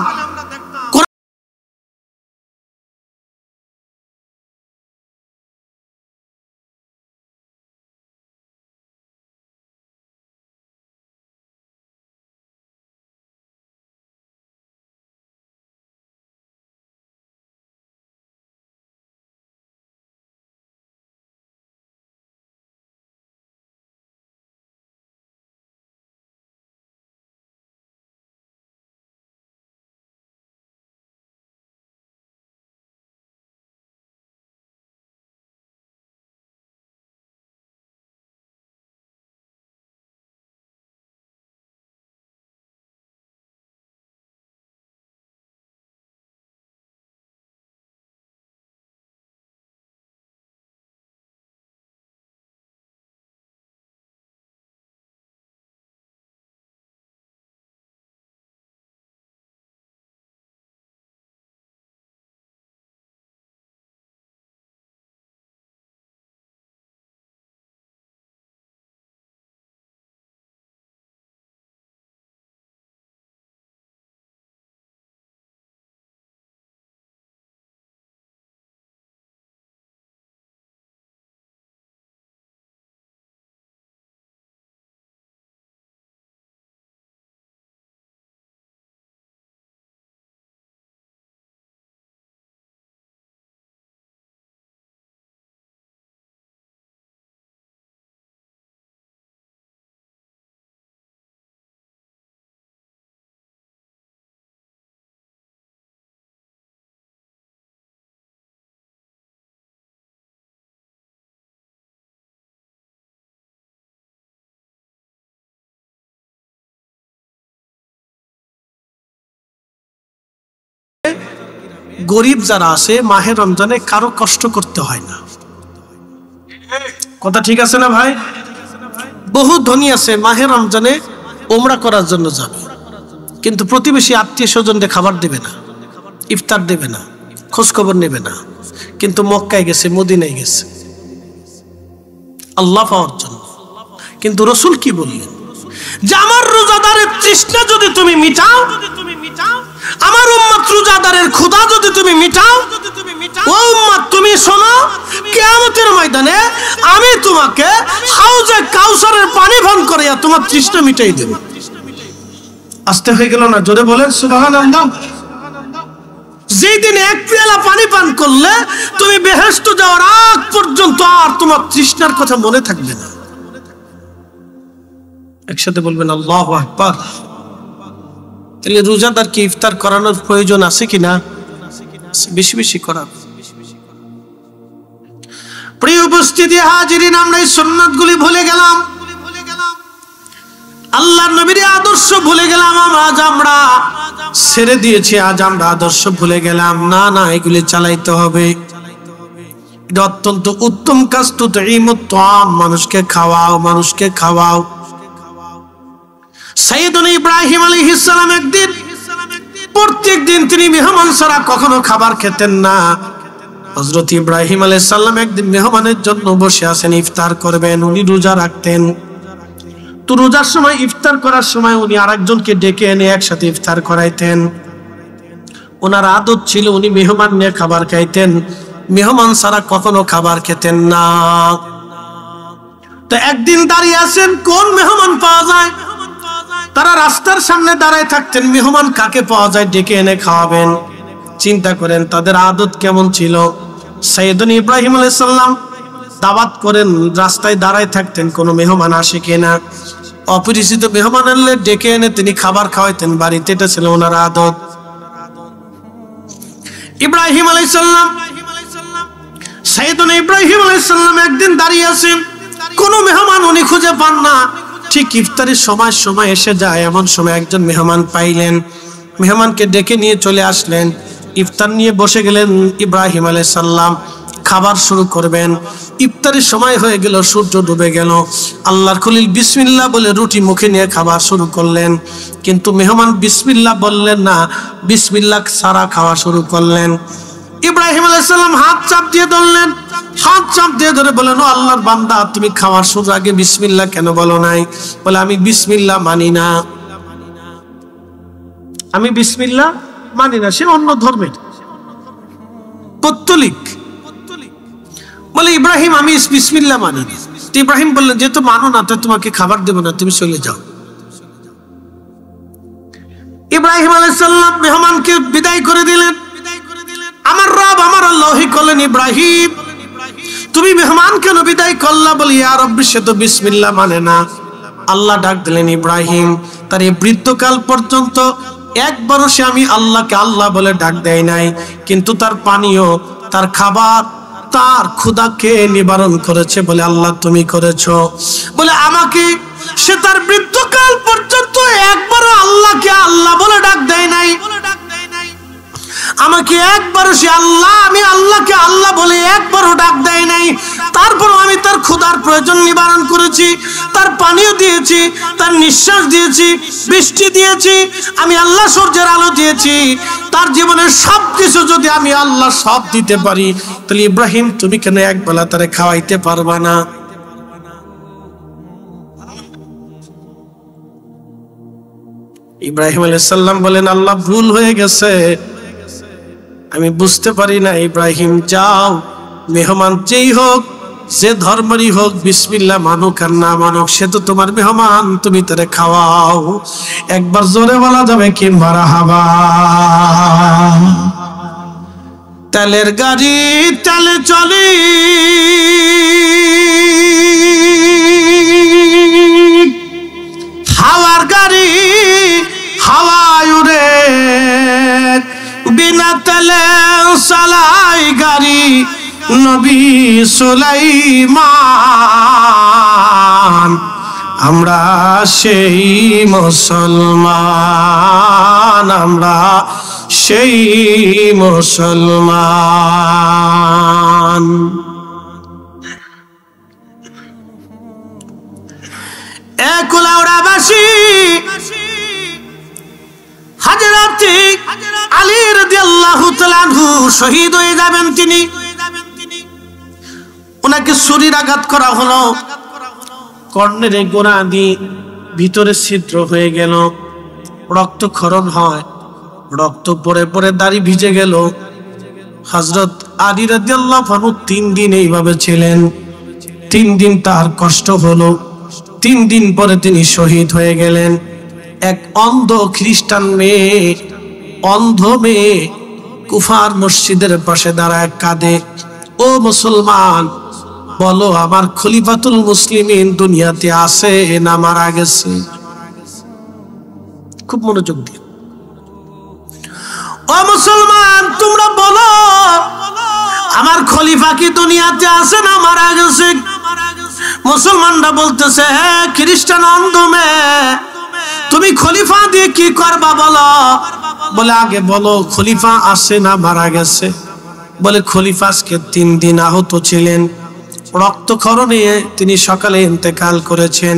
Speaker 1: গরিব যারা আছে মাহে রমজানে কারো কষ্ট করতে হয় না। কথা ঠিক আছে না ভাই? বহু ধনী আছে মাহে রমজানে ওমরা করার জন্য যাবে, কিন্তু প্রতিবেশী আত্মীয় স্বজনদের খাবার দেবে না, ইফতার দেবে না, খোঁজ খবর নেবে না, কিন্তু মক্কায় গেছে, মদিনায় গেছে আল্লাহ পাওয়ার জন্য। কিন্তু রাসূল কি বললেন? যে আমার রোজাদারের তৃষ্ণা যদি তুমি মিটাও, আমার উম্মত রোজাদারের ক্ষুধা যদি তুমি মিটাও, ও উম্মত তুমি শোনো, কিয়ামতের ময়দানে আমি তোমাকে হাউজে কাউসারের পানি পান করিয়া তোমার তৃষ্ণা মিটাই দেব। আস্তে হয়ে গেল না? জোরে বলেন সুবহানাল্লাহ। যেই দিন এক পেয়ালা পানি পান করলে তুমি বেহেশত যাওয়ার আগ পর্যন্ত আর তোমার তৃষ্ণার কথা মনে থাকবে না। একসাথে বলবেন আল্লাহু আকবার। তাহলে রোজাদারকে ইফতার করানোর প্রয়োজন আছে কিনা? বেশি বেশি করা। প্রিয় উপস্থিতি হাজিরিন, আমরা এই সুন্নাতগুলি ভুলে গেলাম, আল্লাহর নবীর আদর্শ ভুলে গেলাম। আজ আমরা ছেড়ে দিয়েছি, আজ আমরা আদর্শ ভুলে গেলাম। না না, এগুলি চালাইতে হবে। এটা অত্যন্ত উত্তম কাজ। তো মানুষকে খাওয়াও, মানুষকে খাওয়াও। সাইয়েদুনা ইব্রাহিম আলাইহিস সালাম একদিন, প্রত্যেক দিন তিনি মেহমান ছাড়া কখনো খাবার খেতেন না। হযরত ইব্রাহিম আলাইহিস সালাম একদিন মেহমানের জন্য বসে আছেন, ইফতার করবেন, উনি রোজা রাখতেন। তো রোজার সময় ইফতার করার সময় উনি আরেকজনকে ডেকে এনে একসাথে ইফতার করাইতেন। ওনার আদত ছিল উনি মেহমান নিয়ে খাবার খাইতেন, মেহমান ছাড়া কখনো খাবার খেতেন না। তো একদিন দাঁড়িয়ে আছেন, কোন মেহমান পাওয়া যায়। তারা রাস্তার সামনে দাঁড়ায় থাকতেন, মেহমান কাকে পাওয়া যায় ডেকে এনে খাওয়াবেন। চিন্তা করেন তাদের আদত কেমন ছিল। সাইয়েদনা ইব্রাহিম আলাইহিস সালাম দাওয়াত করেন, রাস্তায় দাঁড়ায় থাকতেন কোন মেহমান আসে কিনা। অপরিচিত মেহমান আনলে ডেকে এনে তিনি খাবার খাওয়াইতেন বাড়িতে, এটা ছিল ওনার আদত। ইব্রাহিম আলাইহিস সালাম, সাইয়েদনা ইব্রাহিম আলাইহিস সালাম একদিন দাঁড়িয়ে আছেন, কোন মেহমান উনি খুঁজে পান না। ঠিক ইফতারের সময় এসে যায়, এমন সময় একজন মেহমান পাইলেন, মেহমানকে ডেকে নিয়ে চলে আসলেন। ইফতার নিয়ে বসে গেলেন ইব্রাহিম আলাইহিস সালাম, খাবার শুরু করবেন। ইফতারের সময় হয়ে গেল, সূর্য ডুবে গেল। আল্লাহর খলিল বিসমিল্লাহ বলে রুটি মুখে নিয়ে খাবার শুরু করলেন, কিন্তু মেহমান বিসমিল্লাহ বললেন না, বিসমিল্লাহ ছাড়া খাওয়া শুরু করলেন। ইব্রাহিম আলাইহিস সালাম হাত চাপ দিয়ে ধরলেন, হাত চাপ দিয়ে ধরে বলেন, ও আল্লাহর বান্দা, তুমি খাওয়ার শুরু আগে বিসমিল্লাহ কেন বলো নাই? বলে, আমি বিসমিল্লাহ মানি না, আমি বিসমিল্লাহ মানি না। সে অন্য ধর্মের পত্তলিক। বলে, ইব্রাহিম আমি বিসমিল্লাহ মানি না। ইব্রাহিম বললেন, যেহেতু মানো না তো তোমাকে খাবার দেব না, তুমি চলে যাও। ইব্রাহিম আলাইহিস সালাম মেহমানকে বিদায় করে দিলেন। আমার রব আমার আল্লাহ বলেন, ইব্রাহিম তুমি মেহমান কেন বিদায় করলা? বলি, ইয়া রব্বি, সে তো বিসমিল্লাহ মানে না। আল্লাহ ডাক দিলেন, ইব্রাহিম তার এই বৃদ্ধকাল পর্যন্ত একবারও সে আমি আল্লাহকে আল্লাহ বলে ডাক দেয় নাই, কিন্তু তার পানীয়, তার খাবার, তার ক্ষুধাকে নিবারণ করেছে বলে আল্লাহ তুমি করেছো। বলে আমাকে সে তার বৃদ্ধকাল পর্যন্ত একবারও আল্লাহকে আল্লাহ বলে ডাক দেয় নাই, আমাকে একবারও সে আল্লাহ, আমি আল্লাহকে আল্লাহ বলে একবারও ডাক দেয় নাই। তারপরও আমি তার ক্ষুধার প্রয়োজন নিবারণ করেছি, তার পানীয় দিয়েছি, তার নিঃশ্বাস দিয়েছি, বৃষ্টি দিয়েছি, আমি আল্লাহ সূর্যের আলো দিয়েছি। তার জীবনের সবকিছু যদি আমি আল্লাহ সব দিতে পারি, তাহলে ইব্রাহিম তুমি কেন একবেলা তারে খাওয়াইতে পারবা না? ইব্রাহিম আলাইহিস সালাম বলেন, আল্লাহ ভুল হয়ে গেছে, আমি বুঝতে পারি না। ইব্রাহিম যাও, মেহমান যেই হোক, যে ধর্মেরই হোক, বিসমিল্লাহ মানুক আর না মানুক, সে তো তোমার মেহমান, তুমি তারে খাওয়াও। একবার জোরে বলা যাবে কি মারহাবা? তেলের গাড়ি তেলে চলে, হাওয়ার গাড়ি হাওয়ায় উড়ে, বিনা তেলে চালাই গাড়ি নবী সুলাইমান। আমরা সেই মুসলমান, আমরা সেই মুসলমান। কুলাউড়াবাসী হযরত আলী রাদিয়াল্লাহু তাআলা আনহু শহীদ হয়ে যাবেন। তিনি ওনাকে ছুরির আঘাত করা হলো, কর্ণের গোড়া দিয়ে ভিতরে ছিদ্র হয়ে গেল, রক্তক্ষরণ হয়, রক্ত পড়ে পড়ে দাড়ি ভিজে গেল। হযরত আলী রাদিয়াল্লাহু আনহু 3 দিন এইভাবে ছিলেন। 3 দিন তার কষ্ট হলো। 3 দিন পরে তিনি শহীদ হয়ে গেলেন। এক অন্ধ খ্রিস্টান মেয়ে, অন্ধ মেয়ে কুফার মসজিদের পাশে দাঁড়ায় কাঁদে, ও মুসলমান বলো আমার খলিফাতুল মুসলিমিন দুনিয়াতে আছে না মারা গেছে? খুব মনোযোগ দিয়ে, ও মুসলমান তোমরা বলো আমার খলিফা কি দুনিয়াতে আছে না মারা গেছে? মুসলমানরা বলতেছে, হ্যাঁ খ্রিস্টান অন্ধ মেয়ে, তুমি খলিফা দিয়ে কি করবা বলো? বলে আগে বলো খলিফা আছে না মারা গেছে? বলে খলিফা আজকে 3 দিন আহত ছিলেন, রক্তক্ষরণে তিনি সকালে ইন্তেকাল করেছেন।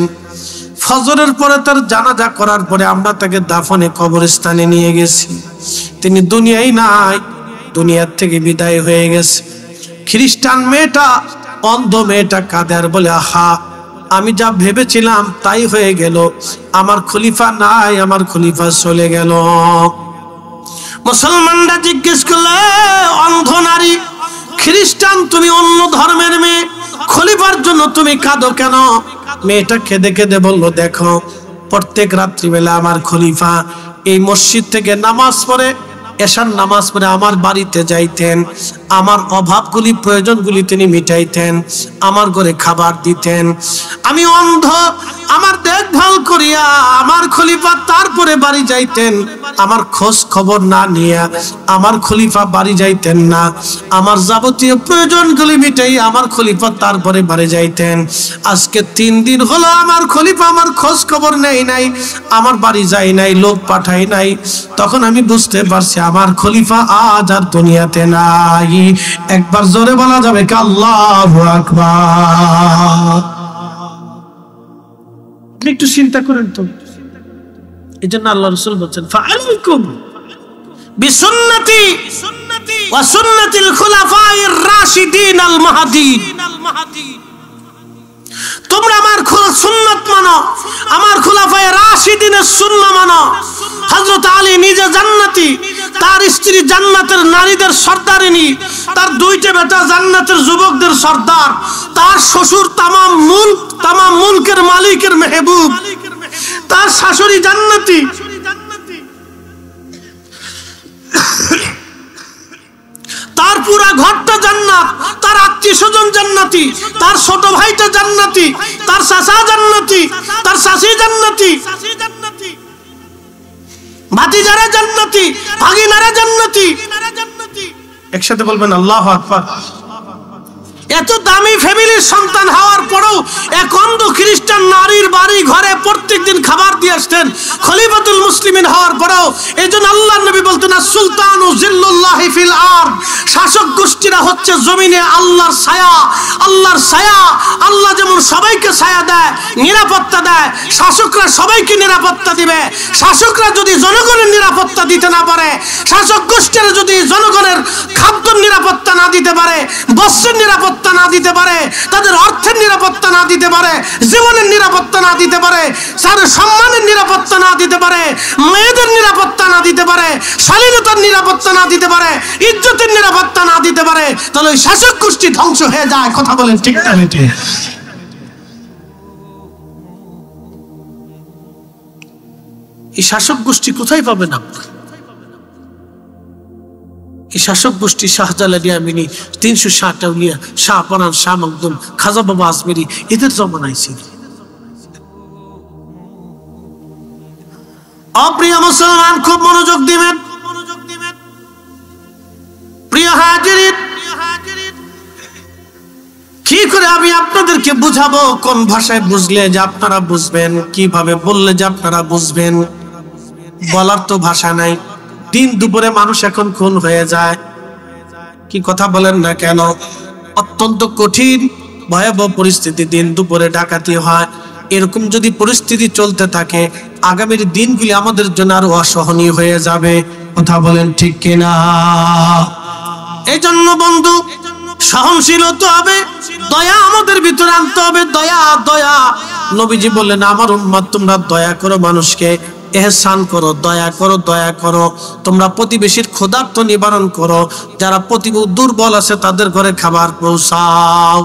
Speaker 1: ফজরের পরে তার জানাজা করার পরে আমরা তাকে দাফনে কবরস্থানে নিয়ে গেছি। তিনি দুনিয়ায় নাই, দুনিয়ার থেকে বিদায় হয়ে গেছে। খ্রিস্টান মেয়েটা, অন্ধ মেয়েটা কাঁদে আর বলে, আহা আমি যা ভেবেছিলাম তাই হয়ে গেল, আমার খলিফা নাই, আমার খলিফা চলে গেল। মুসলমানরা জিজ্ঞেস করলে, অন্ধ নারী, খ্রিস্টান তুমি, অন্য ধর্মের মেয়ে, খলিফার জন্য তুমি কাঁদো কেন? মেয়েটা কেঁদে কেঁদে বলল, দেখো প্রত্যেক রাত্রিবেলা আমার খলিফা এই মসজিদ থেকে নামাজ পড়ে, এশার নামাজ পড়ে আমার বাড়িতে যাইতেন, আমার অভাবগুলি প্রয়োজনগুলি তিনি মিটাইতেন, আমার ঘরে খাবার দিতেন। আমি অন্ধ, আমার দেখভাল করিয়া আমার খলিফা তারপরে বাড়ি যাইতেন, আমার খোঁজ খবর না নিয়ে আমার খলিফা বাড়ি যাইতেন না, আমার যাবতীয় প্রয়োজনগুলি মিটাই আমার খলিফা তারপরে বাড়ি যাইতেন। আজকে 3 দিন হলো আমার খলিফা আমার খোঁজ খবর নেই নাই, আমার বাড়ি যাই নাই, লোক পাঠাই নাই। তখন আমি বুঝতে পারছি আমার খলিফা আজ আর দুনিয়াতে নাই। একবার জোরে বলা যাবে কি আল্লাহু আকবার? একটু চিন্তা করেন তো। এই জন্য আল্লাহ রাসূল বলেন, ফাআলাইকুম বিসুন্নতি ওয়া সুন্নাতিল খুলাফায়ে রাশিদিন আল মাহদিন। তোমরা আমার সুন্নাত মানো, আমার খুলাফায়ে রাশিদিনের সুন্নাহ মানো। হযরত আলী নিজে জান্নাতি, তার স্ত্রী জান্নাতের নারীদের সর্দারিনী, তার 2টা বেটা জান্নাতের যুবকদের সর্দার, তার শ্বশুর তামাম মুলকের মালিকের মেহবুব, তার শাশুড়ি জান্নাতি, তার পুরা ঘরটা জান্নাত, তার আত্মীয় স্বজন জান্নাতি, তার ছোট ভাইটা জান্নাতি, তার চাচা জান্নাতি, তার চাচি জান্নাতি, ভাতিজারা জান্নাতি, ভাগিনারা জান্নাতি। একসাথে বলবেন আল্লাহু আকবার। এত দামি ফ্যামিলির সন্তান হওয়ার পরেও এক অন্ধ খ্রিস্টান নারীর বাড়ি ঘরে প্রত্যেকদিন খাবার দিয়ে আসতেন, খলিফাতুল মুসলিমিন হওয়ার পরেও। এই জন্য আল্লাহর নবী বলতেন, সুলতানু জিল্লুল্লাহি ফিল আরদ, শাসক গোষ্ঠীরা হচ্ছে জমিনে আল্লাহর ছায়া। আল্লাহর ছায়া, আল্লাহ যেমন সবাইকে ছায়া দেয়, নিরাপত্তা দেয়, শাসকরা সবাইকে নিরাপত্তা দিবে। শাসকরা যদি জনগণের নিরাপত্তা দিতে না পারে, শাসক গোষ্ঠীরা যদি জনগণের খাদ্যের নিরাপত্তা না দিতে পারে, বস্ত্রের নিরাপত্তা না দিতে পারে, তাদের অর্থের নিরাপত্তা না দিতে পারে, জীবনের নিরাপত্তা না দিতে পারে, তাদের সম্মানের নিরাপত্তা না দিতে পারে, মেয়েদের নিরাপত্তা না দিতে পারে, শালীনতার নিরাপত্তা না দিতে পারে, ইজ্জতের নিরাপত্তা না দিতে পারে, তাহলে ওই শাসক গোষ্ঠী ধ্বংস হয়ে যায়। কথা বলেন ঠিক না? এই শাসক গোষ্ঠী কোথায় পাবেন আপনি? এই শাসক গোষ্ঠী শাহজালাল ইয়ামিনী, 360 আউলিয়া, শাহ পরান, শাহ মখদুম, খাজা বাবা আজমেরি, এদের জমানায় ছিল। অপ্রিয় মুসলমান, খুব মনোযোগ দিবেন। প্রিয় হাজিরিন, কি করে আমি আপনাদেরকে বুঝাবো? কোন ভাষায় বুঝলে যে আপনারা বুঝবেন, কিভাবে বললে যে আপনারা বুঝবেন? বলার তো ভাষা নাই। দিন দুপুরে মানুষ এখন খুন হয়ে যায়, কি কথা বলেন না কেন? অত্যন্ত কঠিন ভয়াবহ পরিস্থিতি, দিন দুপুরে ডাকাতি হয়। এরকম যদি পরিস্থিতি চলতে থাকে, আগামীর দিনগুলি আমাদের জন্য আরো অসহনীয় হয়ে যাবে। কথা বলেন ঠিক কিনা? এই জন্য বন্ধু, সহনশীল হতে হবে, দয়া আমাদের ভিতরে আনতে হবে। দয়া, দয়া। নবীজি বললেন, আমার উম্মত তোমরা দয়া করো, মানুষকে এহসান করো, দয়া করো, দয়া করো। তোমরা প্রতিবেশীর ক্ষুধার্ত নিবারণ করো, যারা দুর্বল আছে তাদের ঘরে খাবার পৌঁছাও,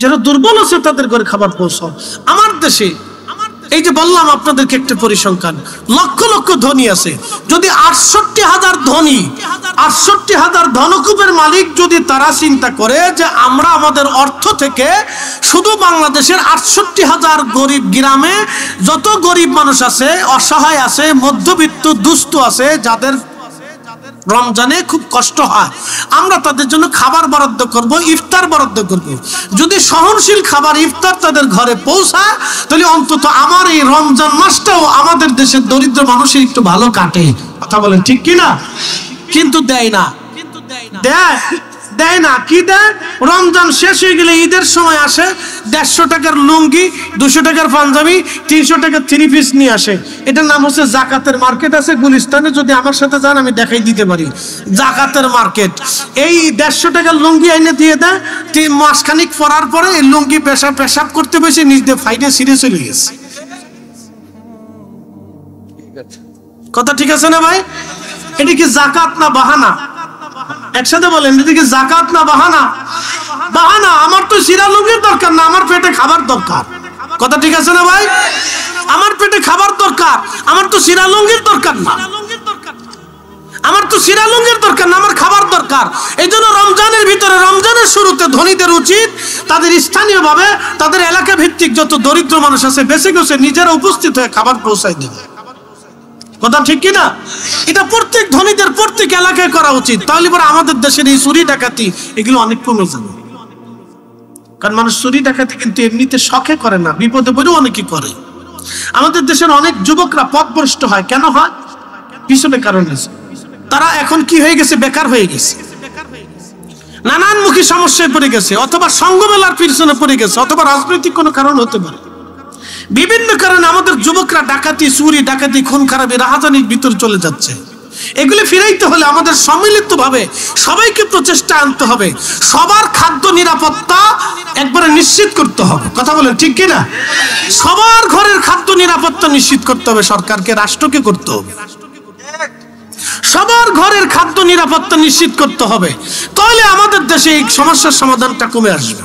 Speaker 1: যারা দুর্বল আছে তাদের ঘরে খাবার পৌঁছাও। আমার দেশে এই যে বললাম আপনাদেরকে একটা পরিসংখ্যান, লক্ষ লক্ষ ধনী আছে। যদি 68,000 ধনী, 68,000 ধনকুবের মালিক যদি তারা চিন্তা করে যে আমরা আমাদের অর্থ থেকে শুধু বাংলাদেশের 68,000 গরিব গ্রামে যত গরিব মানুষ আছে, অসহায় আছে, মধ্যবিত্ত দুস্থ আছে, যাদের রমজানে খুব কষ্ট হয়, আমরা তাদের জন্য খাবার বরাদ্দ করব, ইফতার বরাদ্দ করব। যদি সহনশীল খাবার ইফতার তাদের ঘরে পৌঁছায়, তাহলে অন্তত আমার এই রমজান মাসটাও আমাদের দেশের দরিদ্র মানুষের একটু ভালো কাটে। কথা বলেন ঠিক কিনা? কিন্তু দেয় না, দেয় না। কি দেয়? রমজান শেষ হয়ে গেলে ঈদের সময় আসে, 150 টাকার লুঙ্গি, 200 টাকার পাঞ্জাবি, 300 টাকার 3 পিস নিয়ে আসে। এটার নাম হচ্ছে জাকাতের মার্কেট। আছে গুলিস্তানে, যদি আমার সাথে যান আমি দেখাই দিতে পারি জাকাতের মার্কেট। এই 150 টাকার লুঙ্গি এনে দিয়ে দেয়, মাসখানিক পরার পরে এই লুঙ্গি পেশাব করতে বসে নিজ দিয়ে ফাইডে ছিঁড়ে চলে গেছে। কথা ঠিক আছে না ভাই? এটা কি জাকাত না বাহানা? একসাথে বলেন, এটা কি জাকাত না বাহানা? বাহানা। আমার তো ছিঁড়া লুঙ্গির দরকার না, আমার পেটে খাবার দরকার। কথা ঠিক আছে না ভাই? আমার পেটে খাবার দরকার, আমার তো ছিঁড়া লুঙ্গির দরকার না। আমার তো ছিঁড়া লুঙ্গির দরকার না, আমার খাবার দরকার। এই জন্য রমজানের ভিতরে, রমজানের শুরুতে ধনীদের উচিত তাদের স্থানীয় ভাবে, তাদের এলাকা ভিত্তিক যত দরিদ্র মানুষ আছে বেঁচে গেছে নিজেরা উপস্থিত হয়ে খাবার পৌঁছায় দেবে। কথা ঠিক কিনা? এটা প্রত্যেক ধনীদের প্রত্যেক এলাকায় করা উচিত। তাহলে পরে আমাদের দেশের এই চুরি ডাকাতি এগুলো অনেক কমে যাবে। কারণ মানুষ চুরি ডাকাতি কিন্তু এমনিতে শখে করে না, বিপদে পড়েও অনেকে করে। আমাদের দেশের অনেক যুবকরা পথভ্রষ্ট হয়। কেন হয়? পিছনে কারণ আছে। তারা এখন কি হয়ে গেছে? বেকার হয়ে গেছে, নানানমুখী সমস্যায় পড়ে গেছে, অথবা সঙ্গমেলার পিছনে পড়ে গেছে, অথবা রাজনৈতিক কোনো কারণ হতে পারে। বিভিন্ন কারণে আমাদের যুবকরা ডাকাতি, চুরি ডাকাতি, খুন খারাপি, রাহাজানির ভিতর চলে যাচ্ছে। এগুলি ফিরাইতে হলে আমাদের সম্মিলিত ভাবে সবাইকে প্রচেষ্টা আনতে হবে। সবার খাদ্য নিরাপত্তা একবারে নিশ্চিত করতে হবে। কথা বলেন ঠিক কিনা? সবার ঘরের খাদ্য নিরাপত্তা নিশ্চিত করতে হবে, সরকারকে, রাষ্ট্রকে করতে হবে। সবার ঘরের খাদ্য নিরাপত্তা নিশ্চিত করতে হবে, তাহলে আমাদের দেশে এই সমস্যার সমাধানটা কমে আসবে।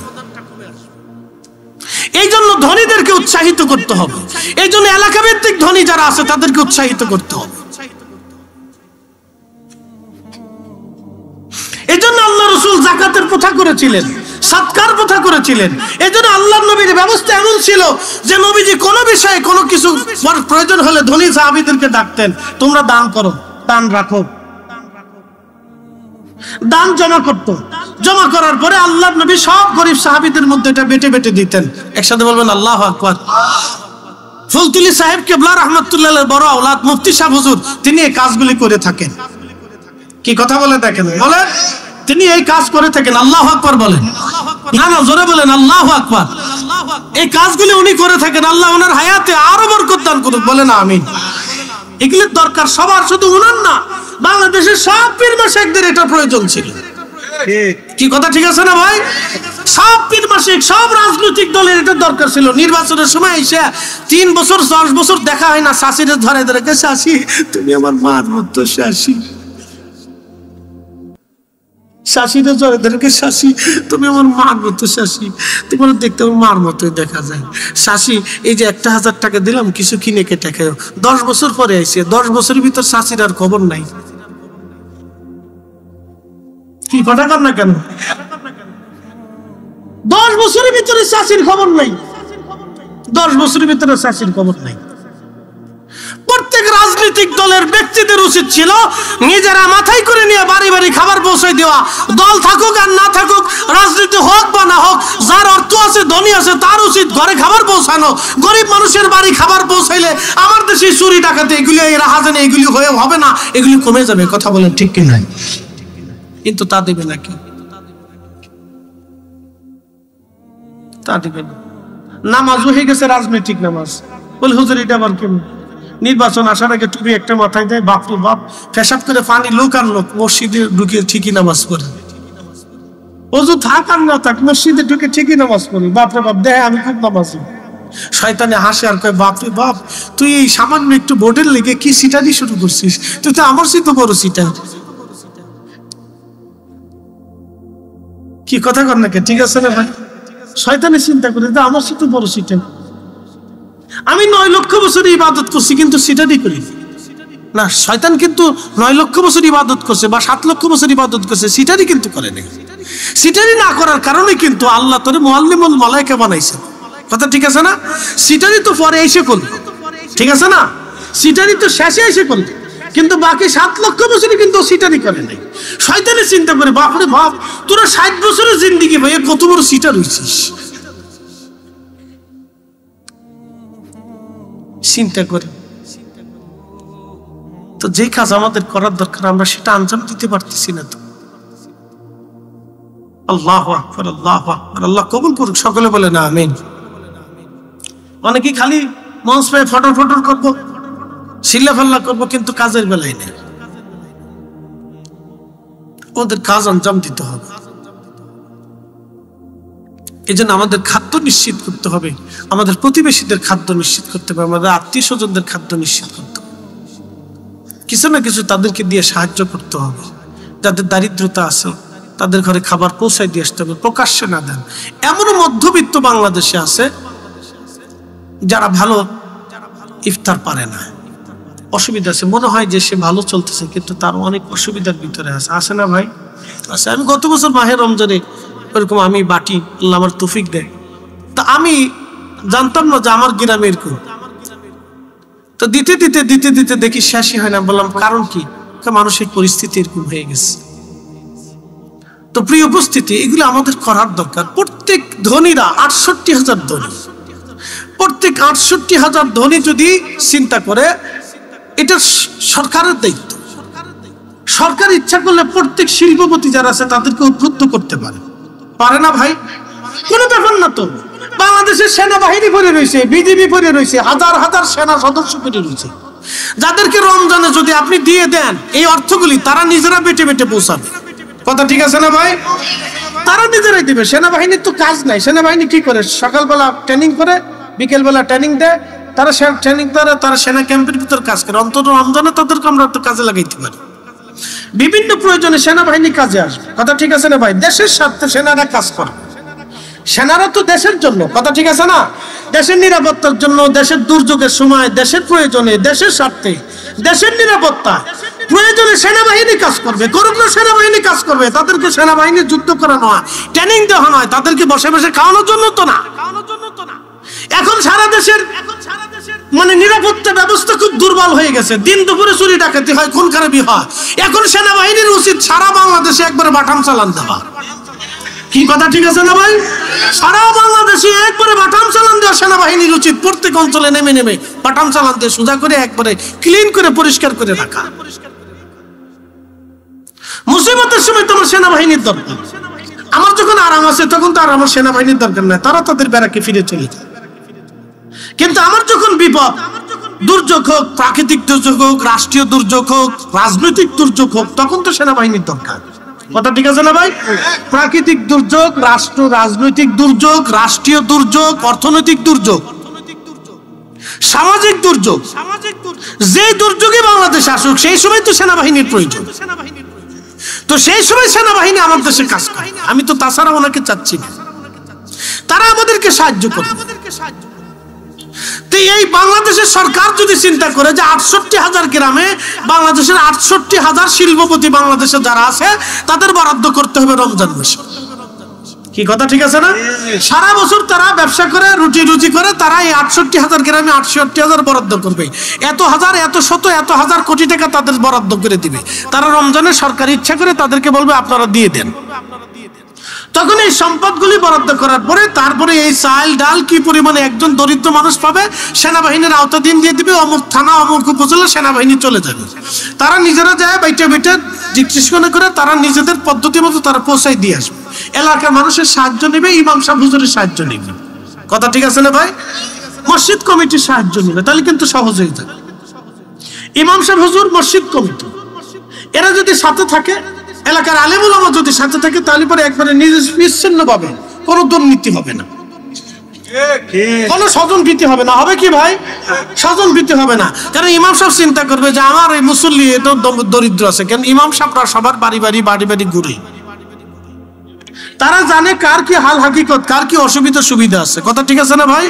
Speaker 1: এই জন্য ধনীদেরকে উৎসাহিত করতে হবে। এই জন্য এলাকা ভিত্তিক ধনী যারা আছে তাদেরকে উৎসাহিত করতে হবে। এই জন্য আল্লাহ রাসূল যাকাতের প্রথা করেছিলেন, সাদকার প্রথা করেছিলেন। এই জন্য আল্লাহর নবীর ব্যবস্থা এমন ছিল যে নবীজি কোনো বিষয়ে কোনো কিছু প্রয়োজন হলে ধনী সাহাবীদেরকে ডাকতেন, তোমরা দান করো, দান রাখো। দান জমা করত, জমা করার পরে আল্লাহর নবী সব গরিব সাহাবীদের মধ্যে এটা বেটে বেটে দিতেন। একসাথে বলবেন আল্লাহু আকবার। ফুলতুলি সাহেব কিবলা রাহমাতুল্লাহর বড় আওলাদ মুফতি সাহেব হুজুর, তিনি এই কাজগুলি করে থাকেন। কি কথা বলে দেখেন, বলেন তিনি এই কাজ করে থাকেন। আল্লাহু আকবার বলেন, না না জোরে বলেন আল্লাহু আকবার। এই কাজগুলি উনি করে থাকেন। আল্লাহ ওনার হায়াতে আরো বরকত দান করুক, বলেন আমিন। এগুলির দরকার সবার, শুধু উনার না, বাংলাদেশের সব পীর মাশায়েখদের এটা প্রয়োজন ছিল। কি কথা ঠিক আছে না ভাই? সব পীর মাশায়েখ, সব রাজনৈতিক দলের এটা দরকার ছিল। নির্বাচনের সময় এসে 3 বছর 10 বছর দেখা হয় না, শাশিরে ধরে ধরে, শাশি তুমি আমার মার মতো, শাশি শাশিরে ধরে ধরে, শাশি তুমি আমার মার মতো, শাশি তোমার দেখতে আমার মার মতোই দেখা যায়। শাশি এই যে 1000 টাকা দিলাম কিছু কিনে কেটে খেয়ে। 10 বছর পরে আইসে, 10 বছরের ভিতর শাশির আর খবর নাই। কি কথা কর না কেন? 10 বছরের ভিতরে শাশির খবর নাই, 10 বছরের ভিতরে শাশির খবর নাই। প্রত্যেক রাজনৈতিক দলের ব্যক্তিদের উচিত ছিল নিজেরা মাথায় করে নিয়ে বাড়ি বাড়ি খাবার পৌঁছায় দেওয়া। দল থাকুক আর না থাকুক, রাজনীতি হোক বা না হোক, যার অর্থ আছে, ধনী আছে, তার উচিত ঘরে খাবার পৌঁছানো। গরিব মানুষের বাড়ি খাবার পৌঁছাইলে আমার দেশে চুরি ডাকাতি এগুলি, এই রাহাজানি এগুলি হয়ে হবে না, এগুলি কমে যাবে। কথা বলেন ঠিক কি নাই? কিন্তু তা দেবে নাকি? তা দেবে না। নামাজ হয়ে গেছে রাজনৈতিক নামাজ। বলে হুজুর এটা আবার কেমন? নির্বাচন আসার আগে টুপি একটা মাথায় দেয়, বাপরে বাপ, পেশাব করে পানি লোক আর লোক মসজিদে ঢুকে ঠিকই নামাজ পড়ে। ওযু থাক আর না থাক, মসজিদে ঢুকে ঠিকই নামাজ পড়ি। বাপরে বাপ, দেয় আমি খুব নামাজি। শয়তানে হাসে আর কয়, বাপরে বাপ, তুই এই সামান্য একটু ভোটের লেগে কি সিটারি শুরু করছিস? তুই তো আমার চেয়ে তো বড় সিটার। কি কথা কর না কে? ঠিক আছে না ভাই? শয়তানে চিন্তা করে আমার চেয়ে তো বড় সিটার। আমি 9 লক্ষ বছর ইবাদত করছি কিন্তু সিটারি করি না। শয়তান কিন্তু 9 লক্ষ বছর ইবাদত করছে বা 7 লক্ষ বছর ইবাদত করছে, সিটারি কিন্তু করে নাই। সিটারি না করার কারণে কিন্তু আল্লাহ তোরে মুআল্লিমুল মালায়েকা বানাইছে। কথা ঠিক আছে না? সিটারি তো পরে এসে করল, ঠিক আছে না? সিটারি তো শেষে এসে করল, কিন্তু বাকি 7 লক্ষ বছরই কিন্তু সিটারি করে নাই। শয়তানে চিন্তা করে, বাপরে বাপ, তোরা 60 বছরের জিন্দেগি ভাই কত বড় সিটার হইছিস। চিন্তা করে তো যে কাজ আমাদের করার দরকার আমরা সেটা আঞ্জাম দিতে পারতেছি না। তো আল্লাহু আকবার, আল্লাহু আকবার। আল্লাহ কবুল করুক, সকলে বলে না আমিন। অনেকে খালি মঞ্চ পেয়ে ফটর ফটর করবো, চিল্লাফাল্লা করবো, কিন্তু কাজের বেলায় নেই। ওদের কাজ আঞ্জাম দিতে হবে। এই জন্য আমাদের খাদ্য নিশ্চিত করতে হবে, আমাদের প্রতিবেশীদের খাদ্য নিশ্চিত করতে হবে, আমাদের আত্মীয় স্বজনদের খাদ্য নিশ্চিত করতে হবে। কিছু না কিছু তাদেরকে দিয়ে সাহায্য করতে হবে। যাদের দারিদ্রতা আছে তাদের ঘরে খাবার পৌঁছায় দিয়ে আসতে হবে, প্রকাশ্যে না দেন। এমনও মধ্যবিত্ত বাংলাদেশে আছে যারা ভালো ইফতার পারে না, অসুবিধা আছে, মনে হয় যে সে ভালো চলতেছে, কিন্তু তার অনেক অসুবিধার ভিতরে আছে না ভাই? আচ্ছা, আমি গত বছর মাহে রমজানে এরকম আমি বাটি, আল্লাহ আমার তৌফিক দেয়, তা আমি জানতাম না যে আমার গ্রামে এরকম। তো দিতে দিতে দিতে দিতে দেখি শেষই হয় না। বললাম কারণ কি? মানসিক পরিস্থিতি এরকম হয়ে গেছে। তো প্রিয় উপস্থিতি, এগুলো আমাদের করার দরকার। প্রত্যেক ধনীরা ৬৮,০০০ ধনী, প্রত্যেক ৬৮,০০০ ধনী যদি চিন্তা করে, এটা সরকারের দায়িত্ব। সরকার ইচ্ছা করলে প্রত্যেক শিল্পপতি যারা আছে তাদেরকে উদ্বুদ্ধ করতে পারে, পারে না ভাই? কোনো ব্যাপার না তো। বাংলাদেশের সেনাবাহিনী পড়ে রয়েছে, বিজিবি পড়ে রয়েছে, হাজার হাজার সেনা সদস্য পড়ে রয়েছে, যাদেরকে রমজানে যদি আপনি দিয়ে দেন এই অর্থগুলি, তারা নিজেরা বেটে বেটে পৌঁছাবে। কথা ঠিক আছে না ভাই? তারা নিজেরাই দিবে। সেনাবাহিনীর তো কাজ নাই। সেনাবাহিনী কি করে? সকালবেলা ট্রেনিং করে, বিকেলবেলা ট্রেনিং দেয়, তারা ট্রেনিং করে, তারা সেনা ক্যাম্পের ভিতর কাজ করে। অন্তত রমজানে তাদেরকে আমরা তো কাজে লাগাইতে পারি। বিভিন্ন প্রয়োজনে সেনাবাহিনী কাজে আসবে। কথা ঠিক আছে না ভাই? দেশের স্বার্থে সেনারা কাজ করে। সেনারা তো দেশের জন্য, কথা ঠিক আছে না? দেশের নিরাপত্তার জন্য, দেশের দুর্যোগের সময়, দেশের প্রয়োজনে, দেশের স্বার্থে, দেশের নিরাপত্তা প্রয়োজনে সেনাবাহিনী কাজ করবে। করুক না, সেনাবাহিনী কাজ করবে। তাদেরকে সেনাবাহিনীর যুদ্ধ করানো হয়, ট্রেনিং দেওয়া হয়, তাদেরকে বসে বসে খাওয়ানোর জন্য তো না। এখন সারা দেশের মানে নিরাপত্তা ব্যবস্থা খুব দুর্বল হয়ে গেছে। দিন দুপুরে চুরি ডাকাতি হয়, খুন খারাপি হয়। এখন সেনাবাহিনীর উচিত সারা বাংলাদেশে একবারে বাটাম চালান দেওয়া। কি কথা ঠিক আছে না ভাই? সারা বাংলাদেশে একবারে বাটাম চালান দেওয়া সেনাবাহিনীর উচিত। প্রত্যেক অঞ্চলে নেমে নেমে বাটাম চালান দিয়ে সোজা করে একবারে ক্লিন করে পরিষ্কার করে রাখা। মুসিবতের সময় তোমার সেনাবাহিনীর দরকার। আমার যখন আরাম আছে তখন তো আর আমার সেনাবাহিনীর দরকার নাই, তারা তাদের ব্যারাকে ফিরে চলে যায়। কিন্তু আমার যখন বিপদ, দুর্যোগ হোক, প্রাকৃতিক দুর্যোগ হোক, রাষ্ট্রীয় দুর্যোগ হোক, রাজনৈতিক দুর্যোগ হোক, তখন তো সেনাবাহিনীর দরকার। কথা ঠিক আছে না ভাই? প্রাকৃতিক দুর্যোগ, রাজনৈতিক দুর্যোগ, রাষ্ট্রীয় দুর্যোগ, অর্থনৈতিক দুর্যোগ, সামাজিক দুর্যোগ, যে দুর্যোগে বাংলাদেশ আসুক সেই সময় তো সেনাবাহিনীর প্রয়োজন। তো সেই সময় সেনাবাহিনী আমার দেশে কাজ করে। আমি তো তাছাড়া ওনাকে চাচ্ছি না, তারা আমাদেরকে সাহায্য করে। তো এই বাংলাদেশের সরকার যদি চিন্তা করে যে ৬৮,০০০ গ্রামে বাংলাদেশের ৬৮,০০০ শিল্পপতি বাংলাদেশে যারা আছে তাদের বরাদ্দ করতে হবে রমজান মাসে। কি কথা ঠিক আছে না? সারা বছর তারা ব্যবসা করে, রুটি রুজি করে, তারা এই ৬৮,০০০ গ্রামে ৬৮,০০০ বরাদ্দ করবে। এত হাজার, এত শত, এত হাজার কোটি টাকা তাদের বরাদ্দ করে দিবে। তারা রমজানে সরকার ইচ্ছা করে তাদেরকে বলবে আপনারা দিয়ে দেন। তখন এই সম্পদগুলি বরাদ্দ করার পরে তারপরে এই চাল ডাল কি পরিমাণে একজন দরিদ্র মানুষ পাবে, সেনাবাহিনীর আওতাধীন দিয়ে দিবে। অমুক থানা, অমুক উপজেলা, সেনাবাহিনী চলে যাবে। তারা নিজেরা যায় বাইটা বাইটা জিজ্ঞেস করে তারা নিজেদের পদ্ধতি মতো তারা পৌঁছাই দিয়ে আসবে। এলাকার মানুষের সাহায্য নেবে, ইমাম সাহেব হুজুরের সাহায্য নেবে। কথা ঠিক আছে না ভাই? মসজিদ কমিটির সাহায্য নেবে, তাহলে কিন্তু সহজ হয়ে যাবে। ইমাম সাহেব হুজুর, মসজিদ কমিটি, এরা যদি সাথে থাকে, এলাকার আলেম ওলামা যদি সাথে থাকে, তাহলে পরে একবারে নিশ্চিন্ন পাবে, কোনো দুর্নীতি হবে না, কোনো স্বজন ভীতি হবে না। হবে কি ভাই? স্বজন ভীতি হবে না। কারণ ইমাম সাহেব চিন্তা করবে যে আমার এই মুসল্লি এত দরিদ্র আছে, কেন ইমাম সাহেবরা সবার বাড়ি বাড়ি ঘুরে, তারা জানে কার কি হাল হাকিকত, কার কি অসুবিধা সুবিধা আছে। কথা ঠিক আছে না ভাই?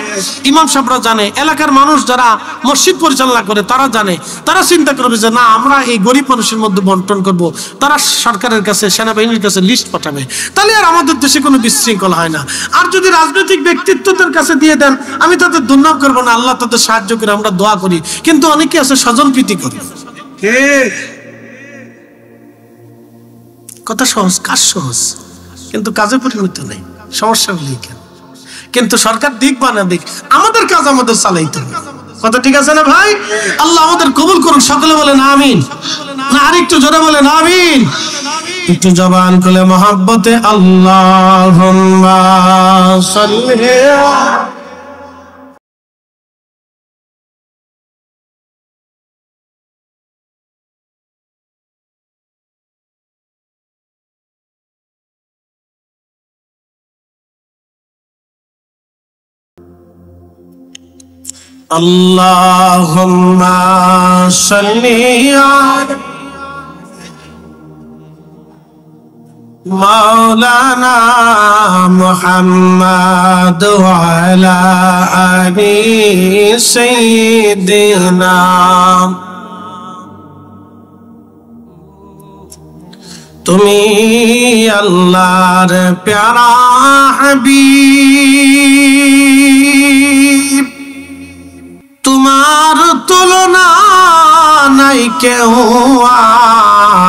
Speaker 1: ইমাম সাহেবরা জানে, এলাকার মানুষ যারা মসজিদ পরিচালনা করে তারা জানে। তারা চিন্তা করবে যে না, আমরা এই গরিব মানুষের মধ্যে বন্টন করব। তারা সরকারের কাছে, সেনাবাহিনীর কাছে লিস্ট পাঠাবে, তাহলে আর আমাদের দেশে কোনো বিশৃঙ্খলা হয় না। আর যদি রাজনৈতিক ব্যক্তিত্বদের কাছে দিয়ে দেন, আমি তাদের দুর্নাম করবো না, আল্লাহ তাদের সাহায্য করে, আমরা দোয়া করি। কিন্তু অনেকে আছে স্বজন প্রীতি করে। কথা সহজ, কাজ সহজ, কিন্তু কাজে পরিণত নেই। সমস্যা হলেই কেন? কিন্তু সরকার দিক বা না দিক, আমাদের কাজ আমাদের চালাইতে হবে। কথা ঠিক আছে না ভাই? আল্লাহ আমাদের কবুল করুন। সকলে বলেন আমিন। না আরেকটু জোরে বলেন আমিন। একটু জবান খুলে মহব্বতে আল্লাহুম্মা সাল্লি আল্লাহুম্মা সাল্লি আলা মাওলানা মুহাম্মাদ ওয়া আলা আলি সাইয়্যিদিনা। তুমি আল্লাহর প্যারা হাবিব, তোমার তুলনা নাই কেউ আর,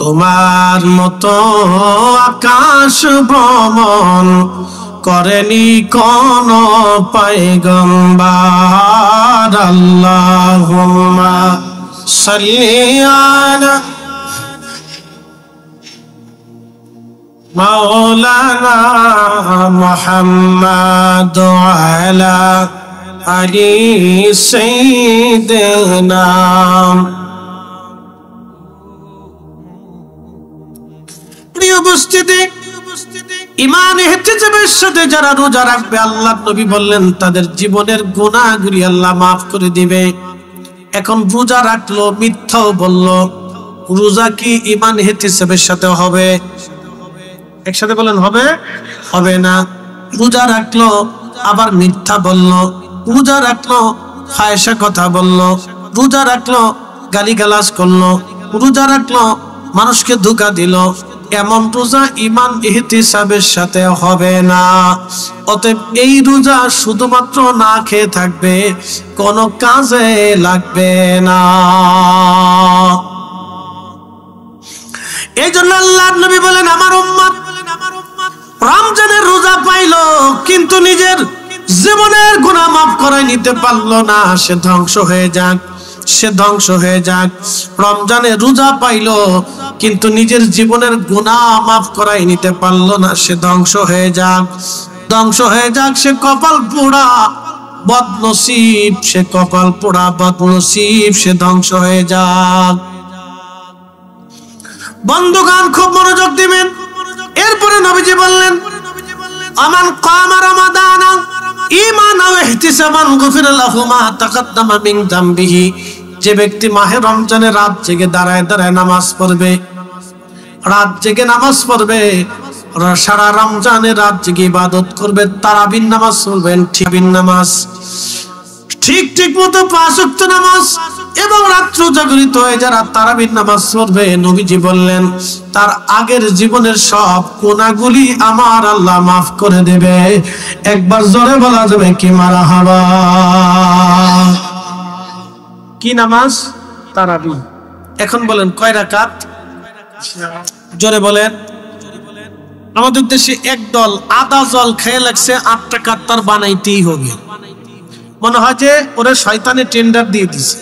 Speaker 1: তোমার মতো আকাশ ভ্রমণ করেনি কোন পয়গম্বর। আল্লাহুম্মা সাল্লি আলা মাওলানা মুহাম্মাদ ওয়া আলা আলি সাইয়্যিদিনা। প্রিয় উপস্থিতি, ঈমান ইহতিসাবের সাথে যারা রোজা রাখবে, আল্লাহর নবী বললেন তাদের জীবনের গুনাহগুলি আল্লাহ মাফ করে দিবে। এখন রোজা রাখলো, মিথ্যাও বলল, রোজা কি ঈমান ইহতিসাবের সাথে হবে? একসাথে বলেন হবে? হবে না। রোজা রাখলো আবার মিথ্যা বলল, রোজা রাখলো ফাহিশা কথা বলল, রোজা রাখলো গালিগালাজ করলো, রোজা রাখলো মানুষকে ধোঁকা দিল, এমন রোজা ঈমান ইহতিসাবের সাথে হবে না। অতএব এই রোজা শুধুমাত্র না খেয়ে থাকবে, কোনো কাজে লাগবে না। এই জন্য আল্লাহর নবী বলেন, আমার উম্মত রমজানের রোজা পাইলো কিন্তু নিজের জীবনের গুনাহ মাফ করাই নিতে পারলো না, সে ধ্বংস হয়ে যাক, সে ধ্বংস হয়ে যাক। রমজানের রোজা পাইলো কিন্তু নিজের জীবনের গুনাহ মাফ করাই নিতে পারলো না, সে ধ্বংস হয়ে যাক, ধ্বংস হয়ে যাক। সে কপাল পোড়া বদনসিব, সে কপাল পোড়া বদনসিব, সে ধ্বংস হয়ে যাক। বন্ধুগণ খুব মনোযোগ দিবেন। এরপরে নবীজি বললেন, আমান কামা রমাদানা ঈমানান ওয়া ইহতিসাবান গুফিরা লাহু মা তাকাদ্দামা মিন যামবিহি। যে ব্যক্তি মাহে রমজানে রাত জেগে দাঁড়ায় দাঁড়ায় নামাজ পড়বে, রাত জেগে নামাজ পড়বে, সারা রমজানে রাত জেগে ইবাদত করবে, তারাবির নামাজ পড়বেন, ঠিকবির নামাজ, ঠিক মতো 5 ওয়াক্ত নামাজ, এবং রাত্র জাগরিত হয়ে যারা তারাবির নামাজ পড়বে, নবীজি বললেন তার আগের জীবনের সব গুনাহগুলি আমার আল্লাহ মাফ করে দেবে। একবার জোরে বলা যাবে কি মারহাবা? কি নামাজ? তারাবি। এখন বলেন কয় রাকাত? জোরে বলেন। আমাদের দেশে একদল আদা জল খেয়ে লাগছে 8 টাকা তার বানাইতেই হবে। মনে হয় যে ওরে শয়তানে টেন্ডার দিয়ে দিছে,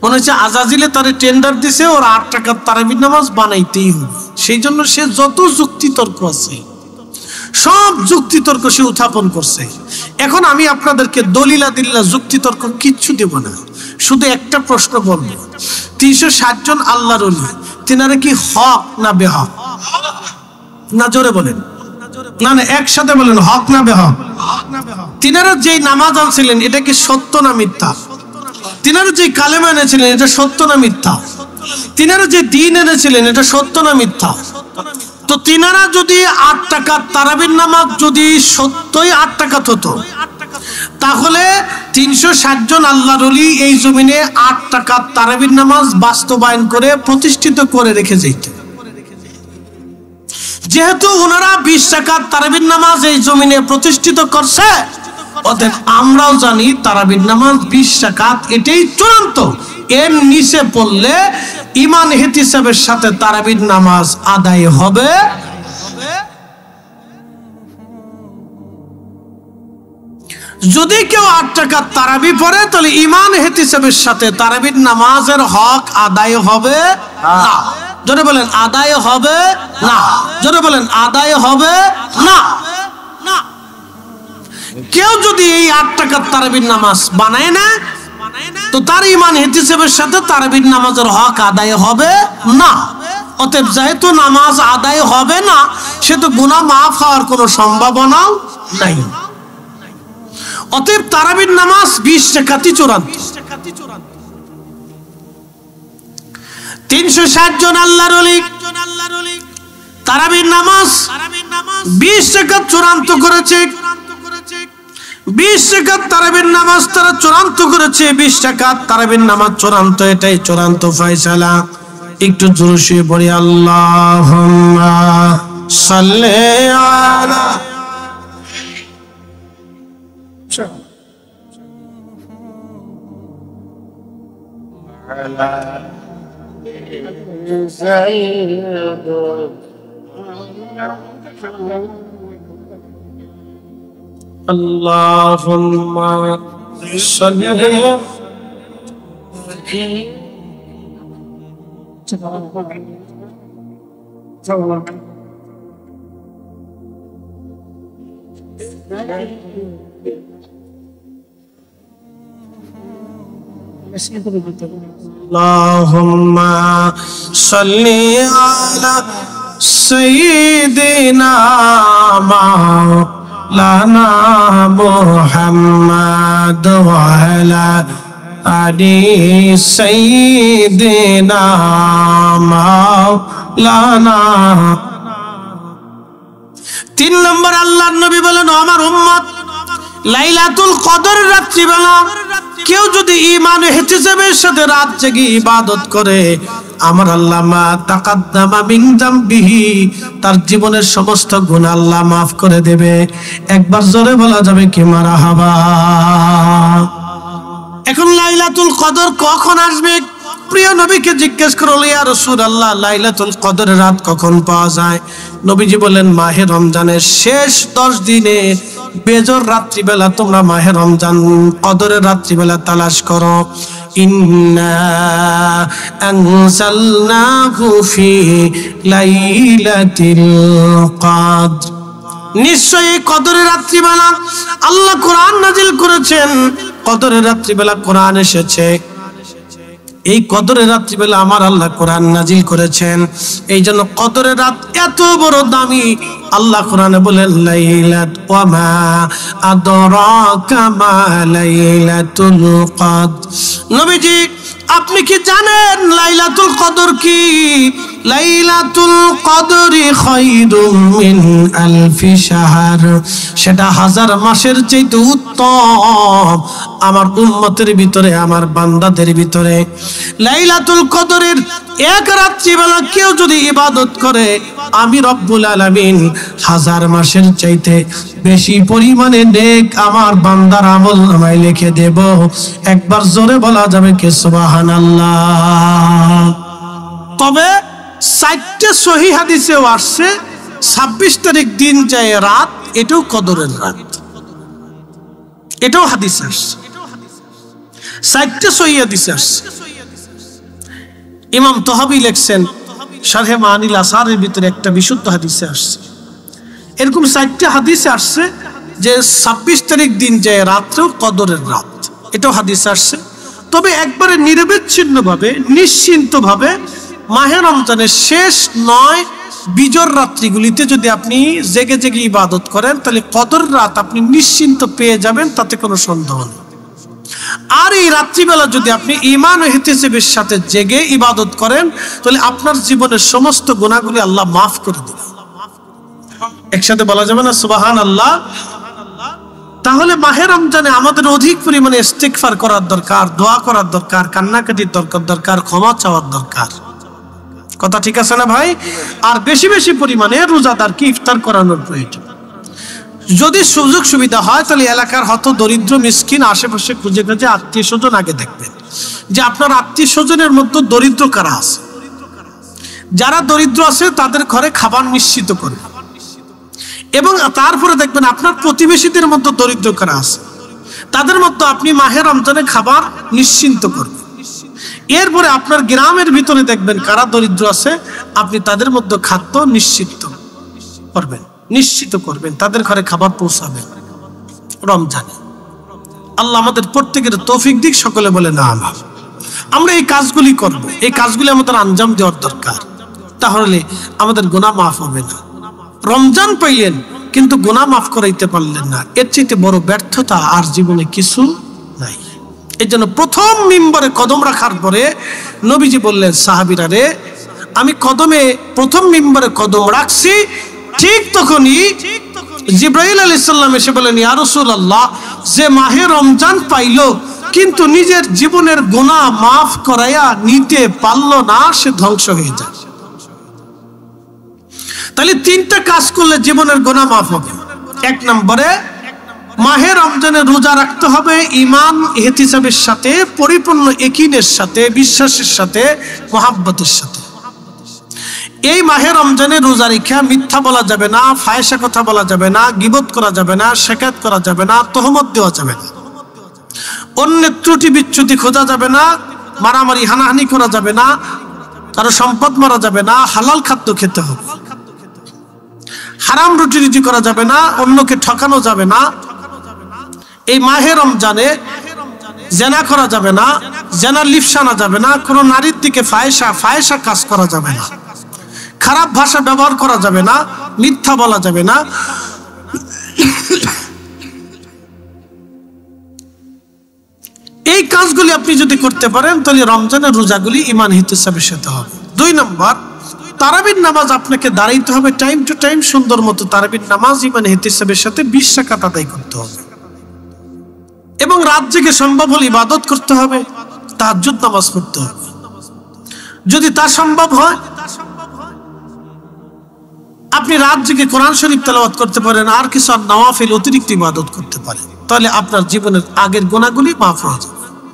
Speaker 1: মনে হচ্ছে আজাজিলে তারে টেন্ডার দিছে, ওর 8 টাকার তারাবির নামাজ বানাইতেই হবে। সেই জন্য সে যত যুক্তি তর্ক আছে সব যুক্তি তর্ক সে উত্থাপন করছে। এখন আমি আপনাদেরকে দলিলা দিল্লা যুক্তি তর্ক কিচ্ছু দেব না, শুধু একটা প্রশ্ন বলবো, 360 জন আল্লাহর ওলি, তিনারা কি হক না বেহক? না জোরে বলেন, না না একসাথে বলেন, হক না বেহক? তিনারা যেই নামাজ আনছিলেন এটা কি সত্য না মিথ্যা? তিনারা যে কালেমা এনেছিলেন এটা সত্য না মিথ্যা? তিনারা যে দ্বীন এনেছিলেন এটা সত্য না মিথ্যা? তো তিনারা যদি 8 টাকার তারাবির নামাজ যদি সত্যই 8 টাকা হতো, তাহলে 360 জন আল্লাহর ওলি এই জমিনে 8 টাকার তারাবির নামাজ বাস্তবায়ন করে প্রতিষ্ঠিত করে রেখে যেত। যেহেতু ওনারা 20 টাকার তারাবির নামাজ এই জমিনে প্রতিষ্ঠিত করছে, অতএব আমরাও জানি তারাবির নামাজ 20 রাকাত এটাই চূড়ান্ত। এর নিচে পড়লে ঈমান ইহতিসাবের সাথে তারাবির নামাজ আদায় হবে। যদি কেউ 8 রাকাত তারাবি পড়ে তাহলে ঈমান ইহতিসাবের সাথে তারাবির নামাজের হক আদায় হবে না। জোরে বলেন আদায় হবে না। জোরে বলেন আদায় হবে না। কেউ যদি এই 8 রাকাত তারাবির নামাজ বানায় না তো তার ঈমান ইহতিসাবের সাথে তারাবির নামাজের হক আদায় হবে না। অতএব যেহেতু নামাজ আদায় হবে না, সেহেতু গুনাহ মাফ হওয়ার কোনো সম্ভাবনাও নাই। অতএব তারাবির নামাজ 20 রাকাতই চূড়ান্ত। 360 জন আল্লাহর ওলি তারাবির নামাজ 20 রাকাত চূড়ান্ত করেছে। 20 রাকাত তারাবির নামাজ তারা চূড়ান্ত করেছে। 20 রাকাত তারাবির নামাজ চূড়ান্ত, এটাই চূড়ান্ত ফয়সালা। একটু জোরে শুয়ে পড়ি আল্লাহুম্মা সাল্লি আলা Allahumma salli Allahumma salli ala sayyidina Maulana Muhammad wa ala ali sayyidina Maulana। 3 নম্বর আল্লাহর নবী বলেন, আমার উম্মত লাইলাতুল কদর রাত্রিবেলা কেউ যদি ঈমান ও ইহতিসাবের সাথে রাত জেগে ইবাদত করে, আমার আল্লাহ মা তাকাদ্দামা মিন যামবিহি, তার জীবনের সমস্ত গুনাহ আল্লাহ মাফ করে দেবে। একবার জোরে বলা যাবে কি মারহাবা। এখন লাইলাতুল কদর কখন আসবে? প্রিয় নবীকে জিজ্ঞেস করল, ইয়া রাসূলুল্লাহ লাইলাতুল কদরের রাত কখন পাওয়া যায়? নবীজি বলেন, মাহে রমজানের শেষ 10 দিনে বেজর রাত্রিবেলা তোমরা মাহে রমজান কদরের রাত্রিবেলা তালাশ করো। ইন্না আনজালনাহু ফি লাইলাতিল কদর, নিশ্চয়ই কদরের রাত্রিবেলা আল্লাহ কোরআন নাজিল করেছেন। কদরের রাত্রিবেলা কোরআন এসেছে, এই কদরের রাত্রিবেলা আমার আল্লাহ কোরআন নাজিল করেছেন। এই জন্য কদরের রাত এত বড় দামি। আল্লাহ কোরআনে বলেন, লাইলাত ওয়া মা আদরাকা মা লাইলাতুল কদর। নবীজি আপনি কি জানেন লাইলাতুল কদর কি? লাইলাতুল কদরি খায়রুম মিন আলফি শাহর, সেটা 1000 মাসের চাইতে উত্তম আমার উম্মতের ভিতরে, আমার বান্দাদের ভিতরে। লাইলাতুল কদরের এক রাত্রিবেলা কেউ যদি ইবাদত করে, আমি রব্বুল আলামিন 1000 মাসের চাইতে বেশি পরিমাণে নেক আমার বান্দার আমল নামায় লিখে দেব। একবার জোরে বলা যাবে কি সুবহানাল্লাহ। তবে 4টে সহিহ হাদিসেও আসছে 26 তারিখ দিন যায় রাত, এটাও কদরের রাত, এটাও হাদিস আসছে। 4টে সহিহ হাদিস আসছে। ইমাম তহাবি লিখছেন শারহে মানিল আসারের ভিতরে একটা বিশুদ্ধ হাদিসে আসছে। এরকম 4টে হাদিসে আসছে যে 26 তারিখ দিন যায় রাত্রেও কদরের রাত, এটাও হাদিস আসছে। তবে একবারে নিরবিচ্ছিন্নভাবে নিশ্চিন্তভাবে মাহে রমজানের শেষ 9 বিজর রাত্রিগুলিতে যদি আপনি জেগে জেগে ইবাদত করেন, তাহলে কদর রাত আপনি নিশ্চিন্ত পেয়ে যাবেন, তাতে কোনো সন্দেহ নেই। আর এই রাত্রিবেলা যদি আপনি ঈমান ও ইহতিসাবের সাথে জেগে ইবাদত করেন, তাহলে আপনার জীবনের সমস্ত গুনাহগুলি আল্লাহ মাফ করে দেবেন। একসাথে বলা যাবে না সুবহানাল্লাহ? তাহলে মাহে রমজানে আমাদের অধিক পরিমাণে ইস্তিগফার করার দরকার, দোয়া করার দরকার, কান্নাকাটির দরকার, ক্ষমা চাওয়ার দরকার। কথা ঠিক আছে না ভাই? আর বেশি বেশি পরিমাণে রোজাদারকে ইফতার করানোর প্রয়োজন। যদি সুযোগ সুবিধা হয় তাহলে এলাকার হত দরিদ্র মিসকিন আশেপাশে খুঁজে খুঁজে আত্মীয় স্বজন আগে দেখবেন যে আপনার আত্মীয় স্বজনের মধ্যে দরিদ্র কারা আছে। যারা দরিদ্র আছে তাদের ঘরে খাবার নিশ্চিত করবেন, এবং তারপরে দেখবেন আপনার প্রতিবেশীদের মধ্যে দরিদ্র কারা আছে। তাদের মধ্যে আপনি মাহে রমজানে খাবার নিশ্চিন্ত করবেন। এরপরে আপনার গ্রামের ভিতরে দেখবেন কারা দরিদ্র আছে, আপনি তাদের মধ্যে খাদ্য নিশ্চিত করবেন, তাদের ঘরে খাবার পৌঁছাবেন রমজানে। আল্লাহ আমাদের প্রত্যেকের তৌফিক দিক, সকলে বলে না আমিন। আমরা এই কাজগুলি করব, এই কাজগুলি আমাদের আঞ্জাম দেওয়ার দরকার, তাহলে আমাদের গুনাহ মাফ হবে না। রমজান পাইলেন কিন্তু গুনাহ মাফ করাইতে পারলেন না, এর চেয়ে বড় ব্যর্থতা আর জীবনে কিছু নাই। এই জন্য প্রথম মিম্বরে কদম রাখার পরে নবীজি বললেন সাহাবীরা রে, আমি প্রথম মিম্বরে কদম রাখছি, ঠিক তখনই জিবরাইল আলাইহিস সালাম এসে বলেন, ইয়া রাসূলুল্লাহ, যে মাহে রমজান পাইলো কিন্তু নিজের জীবনের গুনাহ মাফ করাইয়া নিতে পারলো না, সে ধ্বংস হয়ে যায়। তাহলে তিনটা কাজ করলে জীবনের গুনাহ মাফ হবে। এক নম্বরে মাহে রমজানে রোজা রাখতে হবে ঈমান ইহতিসাবের সাথে, পরিপূর্ণ ইয়াকিনের সাথে, বিশ্বাসের সাথে, মুহাব্বতের সাথে। এই মাহে রমজানে রোজা রেখে মিথ্যা বলা যাবে না, ফাহিশা কথা বলা যাবে না, গীবত করা যাবে না, শিকায়ত করা যাবে না, তহমত দেওয়া যাবে না, অন্যের ত্রুটি বিচ্যুতি খোঁজা যাবে না, মারামারি হানাহানি করা যাবে না, কারো সম্পদ মারা যাবে না, হালাল খাদ্য খেতে হবে, হারাম রুটি করা যাবে না, অন্যকে ঠকানো যাবে না। এই মাহে রমজানে জেনা করা যাবে না, জেনার লিপ্সা আনা যাবে না, কোনো নারীর দিকে ফাহিশা কাজ করা যাবে না, খারাপ ভাষা ব্যবহার করা যাবে না, মিথ্যা বলা যাবে না। এই কাজগুলি আপনি যদি করতে পারেন তাহলে রমজানের রোজাগুলি ঈমান ইহতিসাবের সাথে হবে। 2 নম্বর, তারাবির নামাজ আপনাকে দাঁড়াইতে হবে টাইম টু টাইম, সুন্দর মতো তারাবির নামাজ ঈমান ইহতিসাবের সাথে 20 রাকাত আদায় করতে হবে, এবং রাত জেগে সম্ভব হলে ইবাদত করতে হবে, তাহাজ্জুদ নামাজ পড়তে হবে। যদি তা সম্ভব হয় আপনি রাত জেগে কোরআন শরীফ তেলাওয়াত করতে পারেন, আর কিছু নওয়াফিল অতিরিক্ত ইবাদত করতে পারেন, তাহলে আপনার জীবনের আগের গুনাহগুলি মাফ হয়ে যাবে।